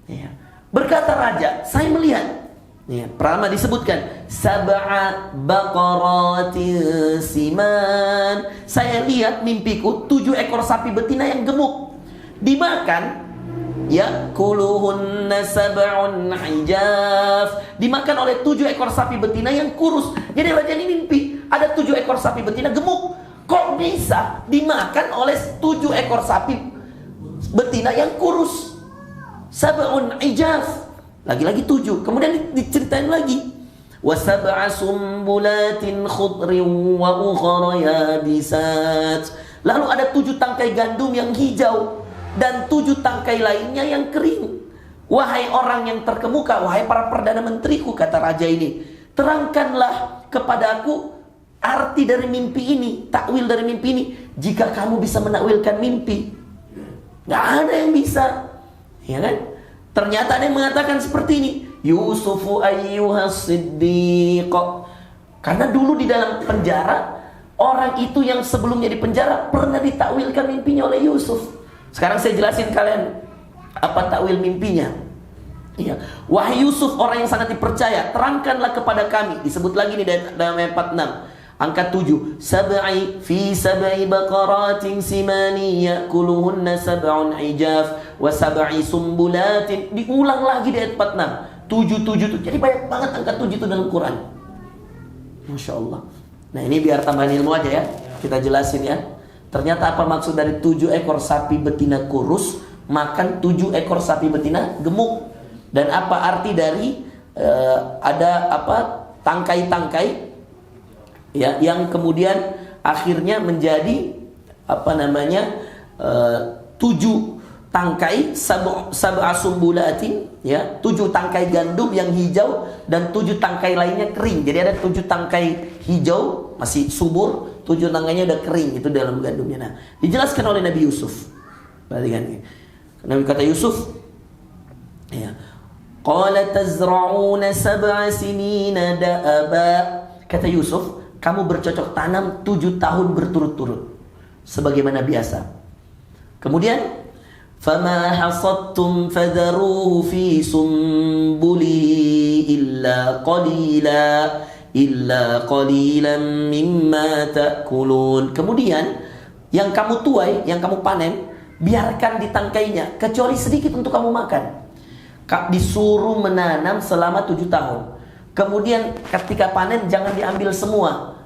Iya. Berkata raja, saya melihat. Ya, pertama disebutkan sab'a baqaratin siman. Saya lihat mimpiku 7 ekor sapi betina yang gemuk dimakan. Ya'kuluhunna sab'un hijaf, dimakan oleh 7 ekor sapi betina yang kurus. Jadi raja ini mimpi ada 7 ekor sapi betina gemuk. Kok bisa dimakan oleh 7 ekor sapi betina yang kurus? Sab'un hijaf. Lagi-lagi 7. Kemudian diceritain lagi. Wa sab'a sumbulatin khudrin wa ukhra yabisat. Lalu ada 7 tangkai gandum yang hijau dan 7 tangkai lainnya yang kering. Wahai orang yang terkemuka, wahai para perdana menteriku, kata raja ini, terangkanlah kepadaku arti dari mimpi ini, takwil dari mimpi ini, jika kamu bisa menakwilkan mimpi, nggak ada yang bisa, ya kan? Ternyata ada yang mengatakan seperti ini, Yusufu ayyuhas siddiq. Karena dulu di dalam penjara, orang itu yang sebelumnya di penjara pernah ditakwilkan mimpinya oleh Yusuf. Sekarang saya jelasin kalian apa takwil mimpinya. Iya. Wahai Yusuf, orang yang sangat dipercaya, terangkanlah kepada kami. Disebut lagi nih dalam ayat 46. Angka 7. Sab'i baqaratin simani ya'kuluhunna sab'un ijaf wa sab'i sumbulatin. Diulang lagi di ayat 46. 7. Jadi banyak banget angka 7 itu dalam Quran. Masya Allah. Nah ini biar tambahin ilmu aja ya. Kita jelasin ya. Ternyata apa maksud dari 7 ekor sapi betina kurus makan 7 ekor sapi betina gemuk. Dan apa arti dari ada apa tangkai-tangkai ya yang kemudian akhirnya menjadi apa namanya 7 tangkai sab'a sumbulatin ya, 7 tangkai gandum yang hijau dan 7 tangkai lainnya kering. Jadi ada 7 tangkai hijau masih subur, 7 tangkainya udah kering itu dalam gandumnya. Nah, dijelaskan oleh Nabi Yusuf. Perhatikan. Nabi kata Yusuf ya, qala tazra'una sab'a sinina da'aba. Kata Yusuf, kamu bercocok tanam 7 tahun berturut-turut sebagaimana biasa. Kemudian fama hasadtum fadharuhu fi sumbulihi illa qalilan mimma ta'kulun. Kemudian yang kamu tuai, yang kamu panen, biarkan di tangkainya kecuali sedikit untuk kamu makan. Disuruh menanam selama 7 tahun. Kemudian ketika panen jangan diambil semua.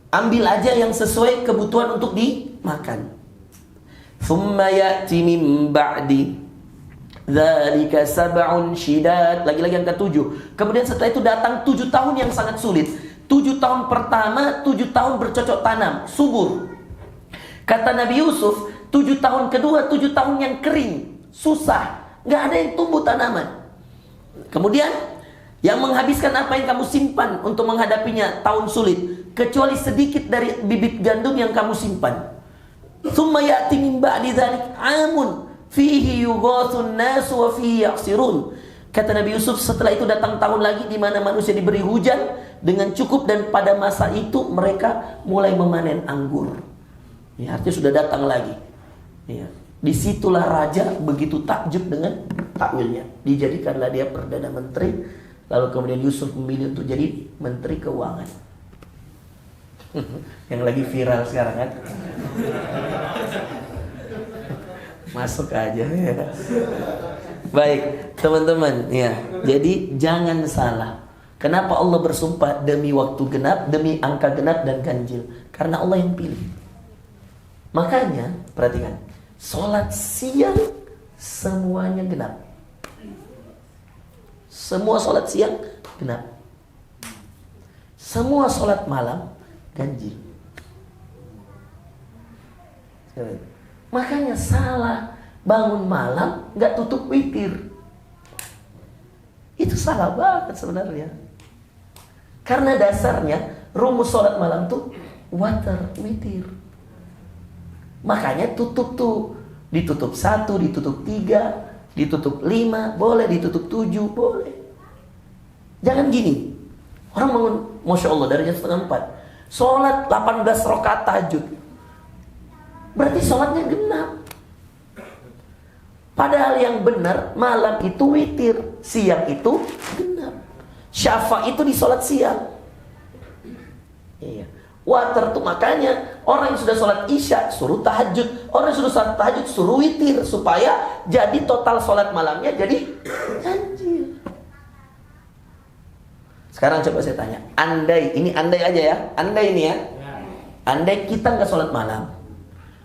Ambil aja yang sesuai kebutuhan untuk dimakan. Thumma ya'ti min ba'di dzalika sab'un syidad. Lagi-lagi angka 7. Kemudian setelah itu datang 7 tahun yang sangat sulit. 7 tahun pertama, 7 tahun bercocok tanam, subur. Kata Nabi Yusuf, 7 tahun kedua, 7 tahun yang kering, susah, nggak ada yang tumbuh tanaman. Kemudian yang menghabiskan apa yang kamu simpan untuk menghadapinya tahun sulit, kecuali sedikit dari bibit gandum yang kamu simpan. Tsumma ya'ti min ba'di dzalik 'amun fihi yughathun nas wa fihi ya'sirun. Kata Nabi Yusuf, setelah itu datang tahun lagi di mana manusia diberi hujan dengan cukup dan pada masa itu mereka mulai memanen anggur. Ya, artinya sudah datang lagi. Ya. Disitulah raja begitu takjub dengan takwilnya. Dijadikanlah dia perdana menteri. Lalu kemudian Yusuf memilih untuk jadi menteri keuangan. Yang lagi viral sekarang kan. Masuk aja ya. Baik teman-teman ya. Jadi jangan salah. Kenapa Allah bersumpah demi waktu genap, demi angka genap dan ganjil? Karena Allah yang pilih. Makanya perhatikan, sholat siang semuanya genap. Semua sholat siang genap. Semua sholat malam ganjil. Makanya salah bangun malam nggak tutup witir. Itu salah banget sebenarnya. Karena dasarnya rumus sholat malam tuh watar, witir. Makanya tutup tuh, ditutup 1, ditutup 3, ditutup 5, boleh, ditutup 7, boleh. Jangan gini. Orang bangun, Masya Allah, dari jam 3:30 sholat 18 rakaat tahajud. Berarti sholatnya genap. Padahal yang benar, malam itu witir, siang itu genap. Syafa itu di sholat siang. Iya. Watar tuh makanya orang yang sudah sholat isya suruh tahajud, orang yang sudah sholat tahajud suruh witir, supaya jadi total sholat malamnya jadi ganjil. Sekarang coba saya tanya, andai, ini andai aja ya, andai ini ya, andai kita nggak sholat malam,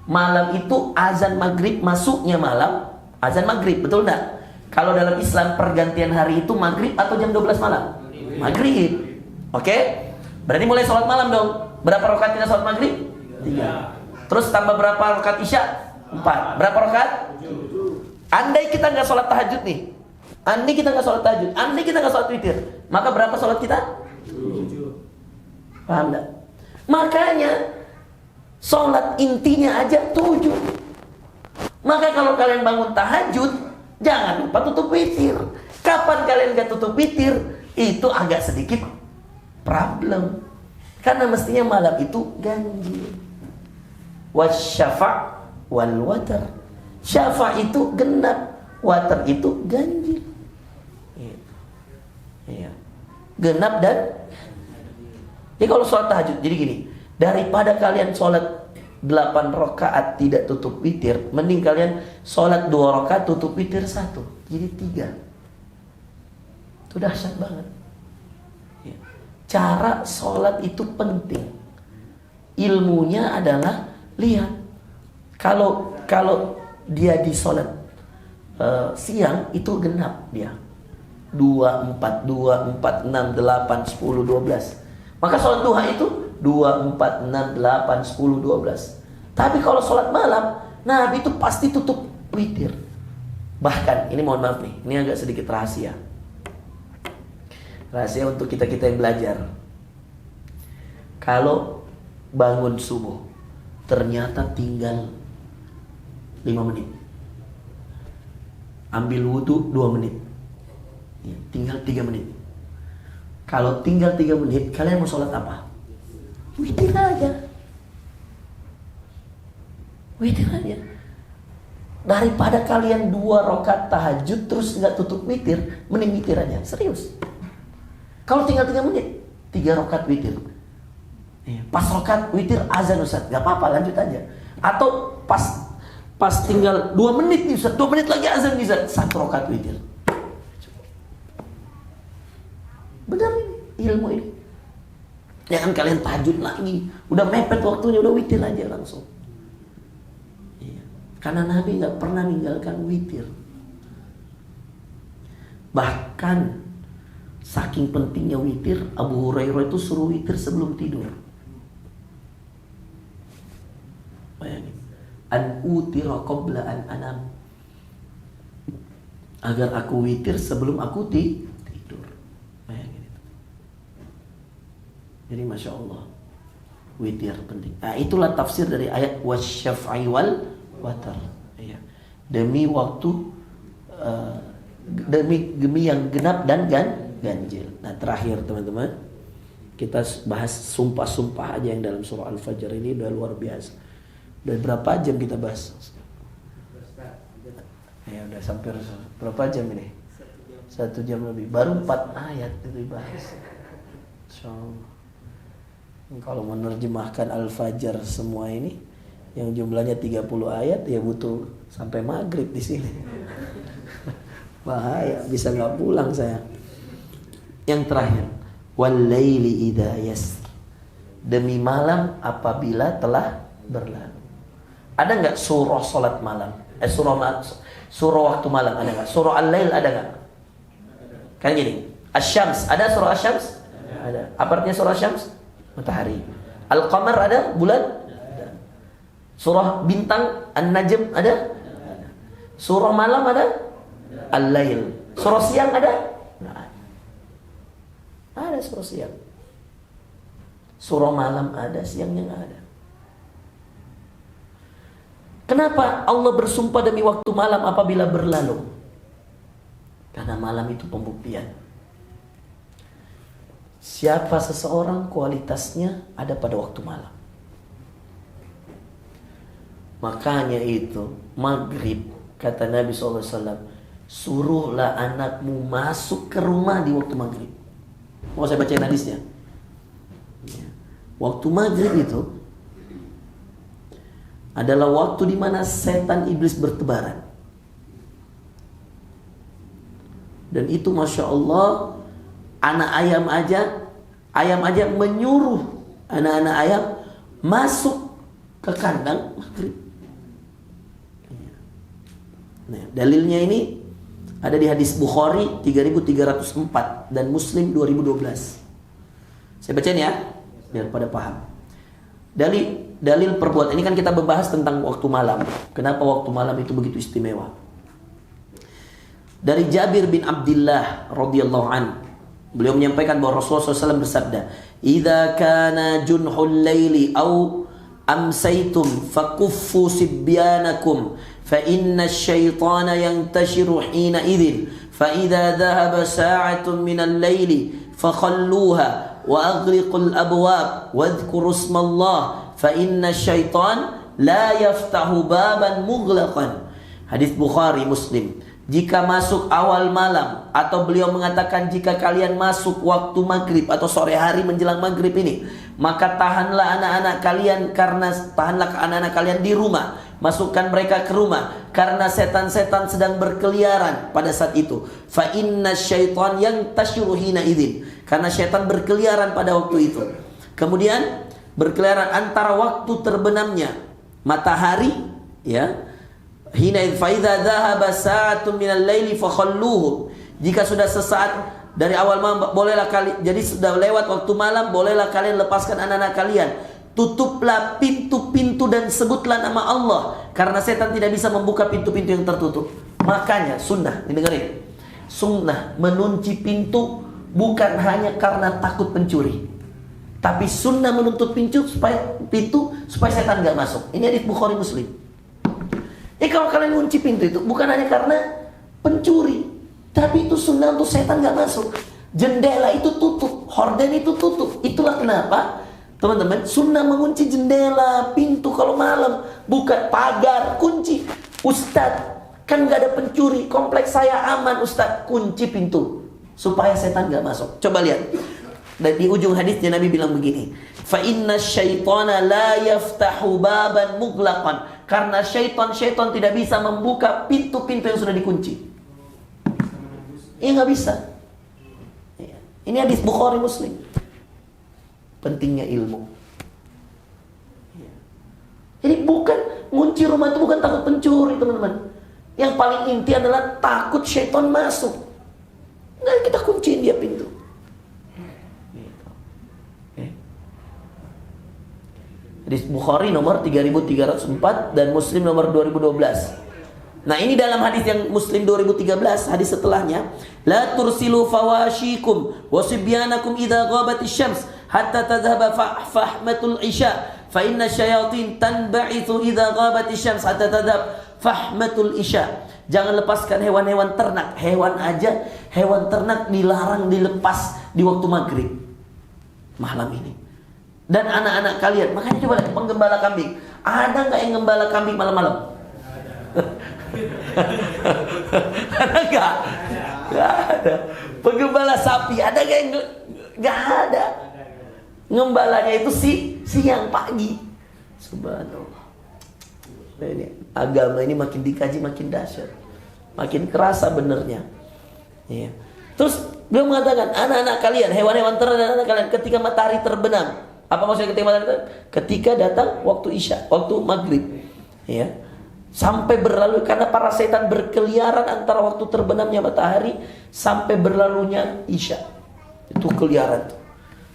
malam itu azan maghrib masuknya malam, azan maghrib, betul nggak? Kalau dalam Islam pergantian hari itu maghrib atau jam 12 malam? Maghrib. Oke? Berarti mulai sholat malam dong. Berapa rakaat kita sholat maghrib? 3. Terus tambah berapa rakaat isya? 4. Berapa rakaat? 7. Andai kita nggak sholat tahajud nih, andai kita nggak sholat tahajud, andai kita nggak sholat witir, maka berapa sholat kita? 7. Paham nggak? Makanya sholat intinya aja 7. Maka kalau kalian bangun tahajud, jangan lupa tutup witir. Kapan kalian gak tutup witir, itu agak sedikit problem. Karena mestinya malam itu ganjil. Wasyafa' wal watar. Syafa' itu genap, watar itu ganjil. Iya. Genap dan jadi kalau sholat tahajud, jadi gini, daripada kalian sholat 8 rakaat tidak tutup witir, mending kalian sholat 2 rakaat tutup witir 1, jadi 3. Itu dahsyat banget. Ya. Cara sholat itu penting. Ilmunya adalah lihat, kalau dia di sholat siang itu genap dia 2, 4, 2, 4, 6, 8, 10, 12. Maka sholat duha itu 2, 4, 6, 8, 10, 12. Tapi kalau sholat malam, Nabi itu pasti tutup witir. Bahkan, ini mohon maaf nih, ini agak sedikit rahasia. Rahasia untuk kita-kita yang belajar. Kalau bangun subuh, ternyata tinggal 5 menit. Ambil wudhu 2 menit. Ya, tinggal 3 menit. Kalau tinggal 3 menit, kalian mau sholat apa? Witir aja. Witir aja. Daripada kalian 2 rakaat tahajud terus nggak tutup witir, mending witir aja. Serius. Kalau tinggal 3 menit, 3 rakaat witir. Pas rakaat witir azan Ustaz, nggak apa-apa, lanjut aja. Atau pas tinggal 2 menit nih Ustaz, 2 menit lagi azan Ustaz, 1 rakaat witir. Benar ini, ilmu ini. Jangan kalian tahajud lagi, udah mepet waktunya, udah witir aja langsung. Iya. Karena Nabi nggak pernah meninggalkan witir. Bahkan saking pentingnya witir, Abu Hurairah itu suruh witir sebelum tidur. Bayangin, an utira qabla an anam, agar aku witir sebelum aku tidur. Bayangin itu. Jadi Masya Allah, witir penting. Nah, itulah tafsir dari ayat wasyaf'i wal watar. Ya. Demi waktu, demi yang genap dan ganjil. Nah, terakhir teman-teman, kita bahas sumpah-sumpah aja yang dalam surah Al-Fajr ini udah luar biasa. Udah berapa jam kita bahas? Ya udah sampai berapa jam ini? 1 jam lebih. Baru 4 ayat itu dibahas. Insyaallah. Kalau menerjemahkan Al-Fajr semua ini yang jumlahnya 30 ayat, ya butuh sampai maghrib di sini. Bahaya, bisa nggak pulang saya. Yang terakhir, wal-laili idza yasr, demi malam apabila telah berlalu. Ada nggak surah salat malam? Surah waktu malam ada nggak? Surah Al-Lail ada nggak? Kan gini, Asy-Syams, ada surah Asy-Syams? Ada. Apa artinya surah Asy-Syams? Matahari. Al-Qamar ada? Bulan? Ada. Surah bintang An-Najm ada? Ada. Surah malam ada? Al-Lail. Surah siang ada? Nggak ada. Ada surah siang. Surah malam ada, siangnya nggak ada. Kenapa Allah bersumpah demi waktu malam apabila berlalu? Karena malam itu pembuktian. Siapa seseorang kualitasnya ada pada waktu malam. Makanya itu maghrib, kata Nabi SAW, suruhlah anakmu masuk ke rumah di waktu maghrib. Mau saya bacain hadisnya. Waktu maghrib itu adalah waktu di mana setan iblis bertebaran. Dan itu Masya Allah, anak ayam aja menyuruh anak-anak ayam masuk ke kandang maghrib. Nah, dalilnya ini ada di hadis Bukhari 3304 dan Muslim 2012. Saya bacain ya, biar pada paham. Dalil perbuatan ini kan kita membahas tentang waktu malam. Kenapa waktu malam itu begitu istimewa? Dari Jabir bin Abdullah radhiyallahu an, beliau menyampaikan bahwa Rasulullah SAW bersabda, idza kana junhul laili aw amsaytum fakuffu sibyanakum fa inna asyaitana yantashiru hina idzin fa idza dhahaba sa'atun minal laili fakhalluha wa aghliqul abwab wadhkuru ismallah fa inna syaitan la yaftahu baban mughlaqan. Hadis Bukhari Muslim. Jika masuk awal malam, atau beliau mengatakan jika kalian masuk waktu maghrib atau sore hari menjelang maghrib ini, maka tahanlah anak-anak kalian di rumah, masukkan mereka ke rumah, karena setan-setan sedang berkeliaran pada saat itu. Fa inna syaitan yantashiru hina idzin, karena syaitan berkeliaran pada waktu itu. Kemudian berkeliaran antara waktu terbenamnya matahari, ya. Hina fa idza dhahaba sa'atun minal laili fakhalluhu. Jika sudah sesaat dari awal malam, bolehlah kalian, jadi sudah lewat waktu malam, bolehlah kalian lepaskan anak-anak kalian. Tutuplah pintu-pintu dan sebutlah nama Allah, karena setan tidak bisa membuka pintu-pintu yang tertutup. Makanya sunnah, dengerin. Sunnah mengunci pintu bukan hanya karena takut pencuri, tapi sunnah menutup pintu supaya setan nggak masuk. Ini hadits Bukhari Muslim. Kalau kalian kunci pintu itu bukan hanya karena pencuri, tapi itu sunnah untuk setan nggak masuk. Jendela itu tutup, horden itu tutup. Itulah kenapa teman-teman sunnah mengunci jendela, pintu kalau malam, buka pagar, kunci. Ustadz, kan nggak ada pencuri, kompleks saya aman. Ustadz, kunci pintu supaya setan nggak masuk. Coba lihat. Dan di ujung hadisnya Nabi bilang begini, fa inna syaitana la yaftahu baban mughlaqan, karena syaitan tidak bisa membuka pintu-pintu yang sudah dikunci. Iya, nggak bisa. Ini hadis Bukhari Muslim. Pentingnya ilmu. Jadi bukan ngunci rumah itu bukan takut pencuri, teman-teman. Yang paling inti adalah takut syaitan masuk. Nah, kita kunciin dia pintu. Hadis Bukhari nomor 3304 dan Muslim nomor 2012. Nah, ini dalam hadis yang Muslim 2013, hadis setelahnya, la tursilu fawashikum wasibyanakum idza ghabatis syams hatta tadhhaba fahmatul isya fa inna syayatin tanba'ithu idza ghabatis syams hatta tadhhab fahmatul isya. Jangan lepaskan hewan-hewan ternak. Hewan ternak dilarang dilepas di waktu maghrib malam ini. Dan anak-anak kalian, makanya coba lihat penggembala kambing. Ada nggak yang gembala kambing malam-malam? Ada nggak? Nggak ada. Penggembala sapi, ada nggak yang nggak ada? Ngembalanya itu siang pagi. Subhanallah. Nah, ini agama ini makin dikaji makin dahsyat, makin kerasa benernya. Iya. Terus beliau mengatakan anak-anak kalian, hewan-hewan ternak dan anak kalian ketika matahari terbenam. Apa maksudnya ketika matahari terbenam? Ketika datang waktu isya, waktu maghrib, ya, sampai berlalu, karena para setan berkeliaran antara waktu terbenamnya matahari sampai berlalunya isya. Itu keliaran tuh.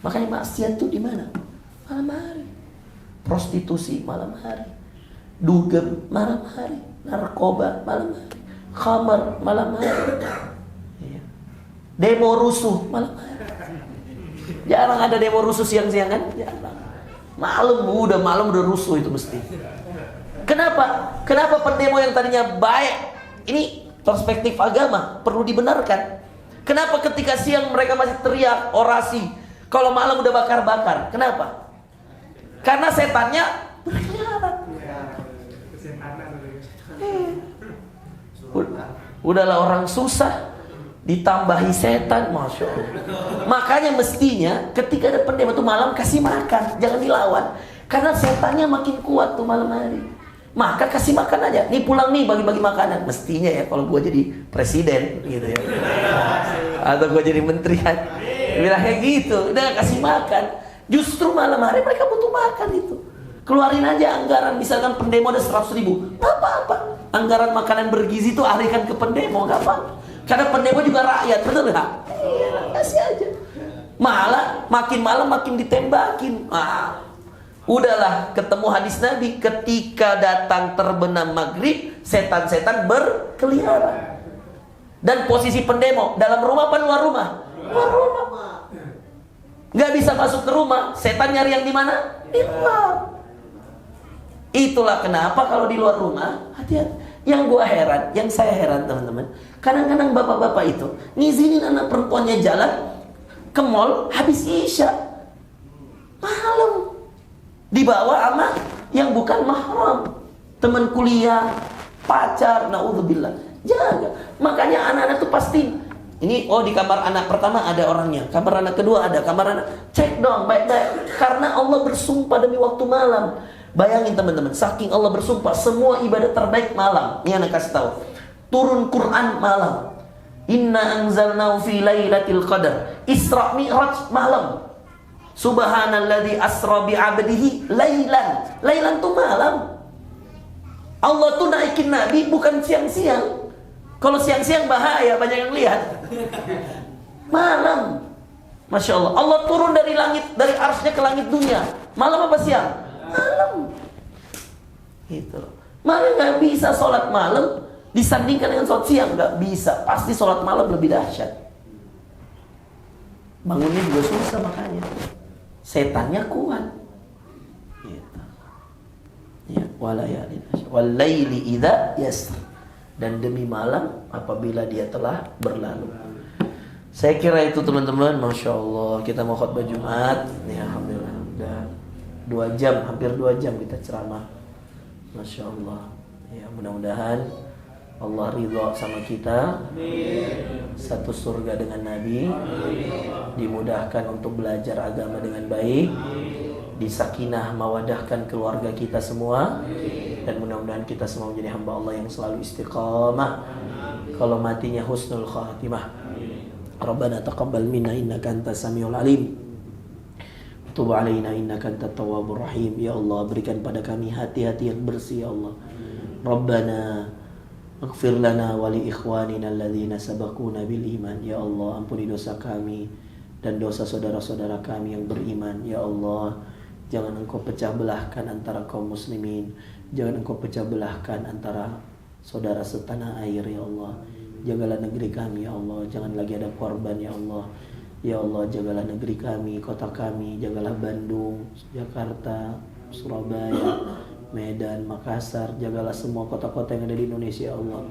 Makanya maksiat tuh di mana? Malam hari. Prostitusi malam hari, dugem malam hari, narkoba malam hari, khamar malam hari, demo rusuh malam hari. Jarang ada demo rusuh siang-siang kan? Jarang. Malam udah rusuh itu mesti. Kenapa? Kenapa pendemo yang tadinya baik? Ini perspektif agama perlu dibenarkan. Kenapa ketika siang mereka masih teriak orasi, kalau malam udah bakar-bakar? Kenapa? Karena setannya berkeliaran. Udahlah orang susah ditambahi setan, masya Allah. Makanya mestinya ketika ada pendemo tuh malam kasih makan, jangan dilawan. Karena setannya makin kuat tuh malam hari. Maka kasih makan aja. Nih pulang nih bagi-bagi makanan. Mestinya ya kalau gue jadi presiden gitu ya, atau gue jadi menteri kan, bilang kayak gitu. Udah kasih makan. Justru malam hari mereka butuh makan itu. Keluarin aja anggaran, misalkan pendemo ada 100.000, nggak apa-apa. Anggaran makanan bergizi itu alihkan ke pendemo, nggak apa-apa. Karena pendemo juga rakyat, betul nggak? Iya, kasih aja. Malah makin malam makin ditembakin. Udahlah, ketemu hadis Nabi, ketika datang terbenam maghrib, setan-setan berkeliaran. Dan posisi pendemo dalam rumah apa luar rumah? Luar rumah. Nggak bisa masuk ke rumah, setan nyari yang di mana? Di luar. Itulah kenapa kalau di luar rumah hati-hati. Yang saya heran teman-teman, kadang-kadang bapak-bapak itu ngizinin anak perempuannya jalan ke mall habis isya malam, dibawa sama yang bukan mahram, teman kuliah, pacar, naudzubillah. Jaga. Makanya anak-anak tuh pasti ini, di kamar anak pertama ada orangnya, kamar anak kedua ada, kamar anak, cek dong baik-baik, karena Allah bersumpah demi waktu malam. Bayangin teman-teman, saking Allah bersumpah, semua ibadah terbaik malam. Ini anak kasih tahu. Turun Quran malam. Inna anzalnahu fi lailatul qadar. Isra Mi'raj malam. Subhanalladzi asra bi 'abdihi lailan. Lailan tuh malam. Allah tuh naikin Nabi bukan siang-siang. Kalau siang-siang bahaya, banyak yang lihat. Malam. Masya Allah. Allah turun dari langit, dari arsy-Nya ke langit dunia. Malam apa siang? Malam. Gitu. Mana nggak bisa sholat malam disandingkan dengan sholat siang? Nggak bisa. Pasti sholat malam lebih dahsyat. Bangunnya juga susah makanya. Setannya kuat. Gitu. Ya, walaili idza yasr. Dan demi malam apabila dia telah berlalu. Saya kira itu teman-teman. Masya Allah. Kita mau khutbah Jumat. Ya, alhamdulillah. Udah 2 jam, hampir 2 jam kita ceramah. Masya Allah. Ya, mudah-mudahan Allah ridha sama kita. Satu surga dengan Nabi. Dimudahkan untuk belajar agama dengan baik. Disakinah mawadahkan keluarga kita semua. Dan mudah-mudahan kita semua menjadi hamba Allah yang selalu istiqamah. Kalau matinya husnul khatimah. Rabbana taqabbal minna innaka antas samiul alim. Tub alaina innaka antat tawwabur rahim. Ya Allah, berikan pada kami hati-hati yang bersih ya Allah. Rabbana ighfir lana wa li ikhwanina alladzina sabaquna bil iman. Ya Allah, ampuni dosa kami dan dosa saudara-saudara kami yang beriman. Ya Allah, jangan Engkau pecah belahkan antara kaum muslimin. Jangan Engkau pecah belahkan antara saudara setanah air ya Allah. Jagalah negeri kami ya Allah, jangan lagi ada korban ya Allah. Ya Allah, jagalah negeri kami, kota kami, jagalah Bandung, Jakarta, Surabaya, Medan, Makassar, jagalah semua kota-kota yang ada di Indonesia ya Allah.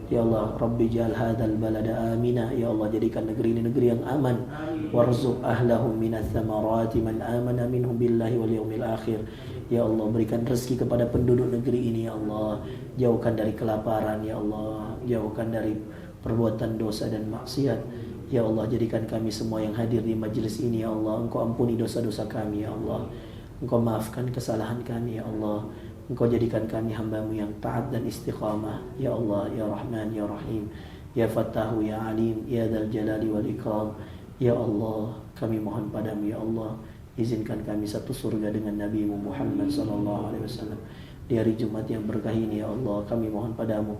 Ya Allah, Rabbi ja'al hadzal balada amina. Ya Allah, jadikan negeri ini negeri yang aman. Warzuq ahlahum minats tsamarati man amana minhum billahi wal yaumil akhir. Ya Allah, berikan rezeki kepada penduduk negeri ini ya Allah. Jauhkan dari kelaparan ya Allah, jauhkan dari perbuatan dosa dan maksiat. Ya Allah, jadikan kami semua yang hadir di majelis ini ya Allah, Engkau ampuni dosa-dosa kami ya Allah. Engkau maafkan kesalahan kami ya Allah. Engkau jadikan kami hamba-Mu yang taat dan istiqamah ya Allah, ya Rahman, ya Rahim, ya Fattahu, ya Alim, ya Dzal Jalali wal Ikram. Ya Allah, kami mohon padamu ya Allah, izinkan kami satu surga dengan Nabi-Mu Muhammad SAW. Di hari Jumat yang berkah ini ya Allah, kami mohon padamu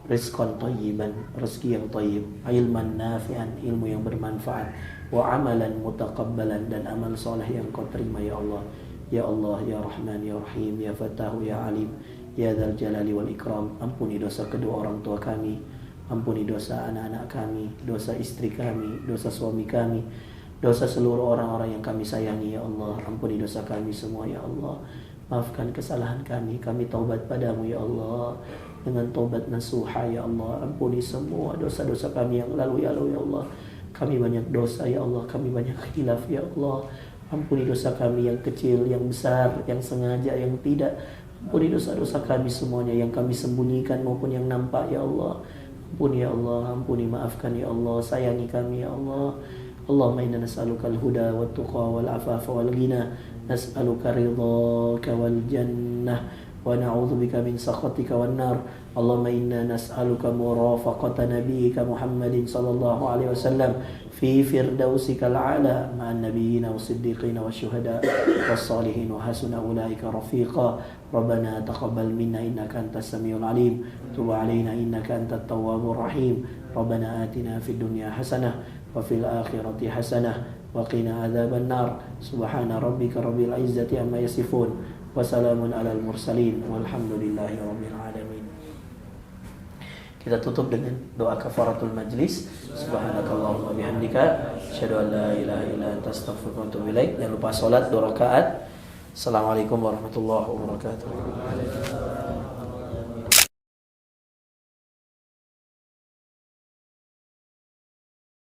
rizqan thayyiban, rezeki yang thayyib, ilman nafi'an, ilmu yang bermanfaat, wa amalan mutaqabbalan, dan amal soleh yang Kau terima ya Allah. Ya Allah, ya Rahman, ya Rahim, ya Fattahu, ya Alim, ya Dzal Jalali wal Ikram. Ampuni dosa kedua orang tua kami, ampuni dosa anak-anak kami, dosa istri kami, dosa suami kami, dosa seluruh orang-orang yang kami sayangi ya Allah. Ampuni dosa kami semua ya Allah. Maafkan kesalahan kami taubat padamu ya Allah, dengan taubat nasuha ya Allah. Ampuni semua dosa-dosa kami yang lalu ya Allah. Kami banyak dosa ya Allah, kami banyak khilaf ya Allah. Ampuni dosa kami yang kecil, yang besar, yang sengaja, yang tidak. Ampuni dosa-dosa kami semuanya, yang kami sembunyikan maupun yang nampak ya Allah. Ampuni ya Allah, ampuni, maafkan ya Allah, sayangi kami ya Allah. Allahumma inna nas'aluka al-huda wa tuqa wal afafa wal ghina. Nas'aluka ridhaka wal jannah wa na'udzubika min sakhatika wan nar. Allahumma inna nas'aluka murafaqata nabiyyika Muhammadin sallallahu alaihi wasallam fi firdausikal a'la ma'an nabiyyina was-siddiqina wasyuhada was-salihin wa hasuna ulaika rafiqa. Rabbana taqabbal minna innaka antas samiul alim, tub 'alaina innaka antat tawwabur rahim. Rabbana atina fid dunya hasanah wa fil akhirati hasanah wa qina adzaban nar. Subhana rabbika rabbil izzati amma yasifun wa salamun alal mursalin walhamdulillahi rabbil alamin. Kita tutup dengan doa kafaratul majlis. Subhanakallahumma bihamdika asyhadu an la ilaha illa anta astaghfiruka wa atubu ilaik. Jangan lupa salat 2 rakaat. Assalamualaikum warahmatullahi wabarakatuh.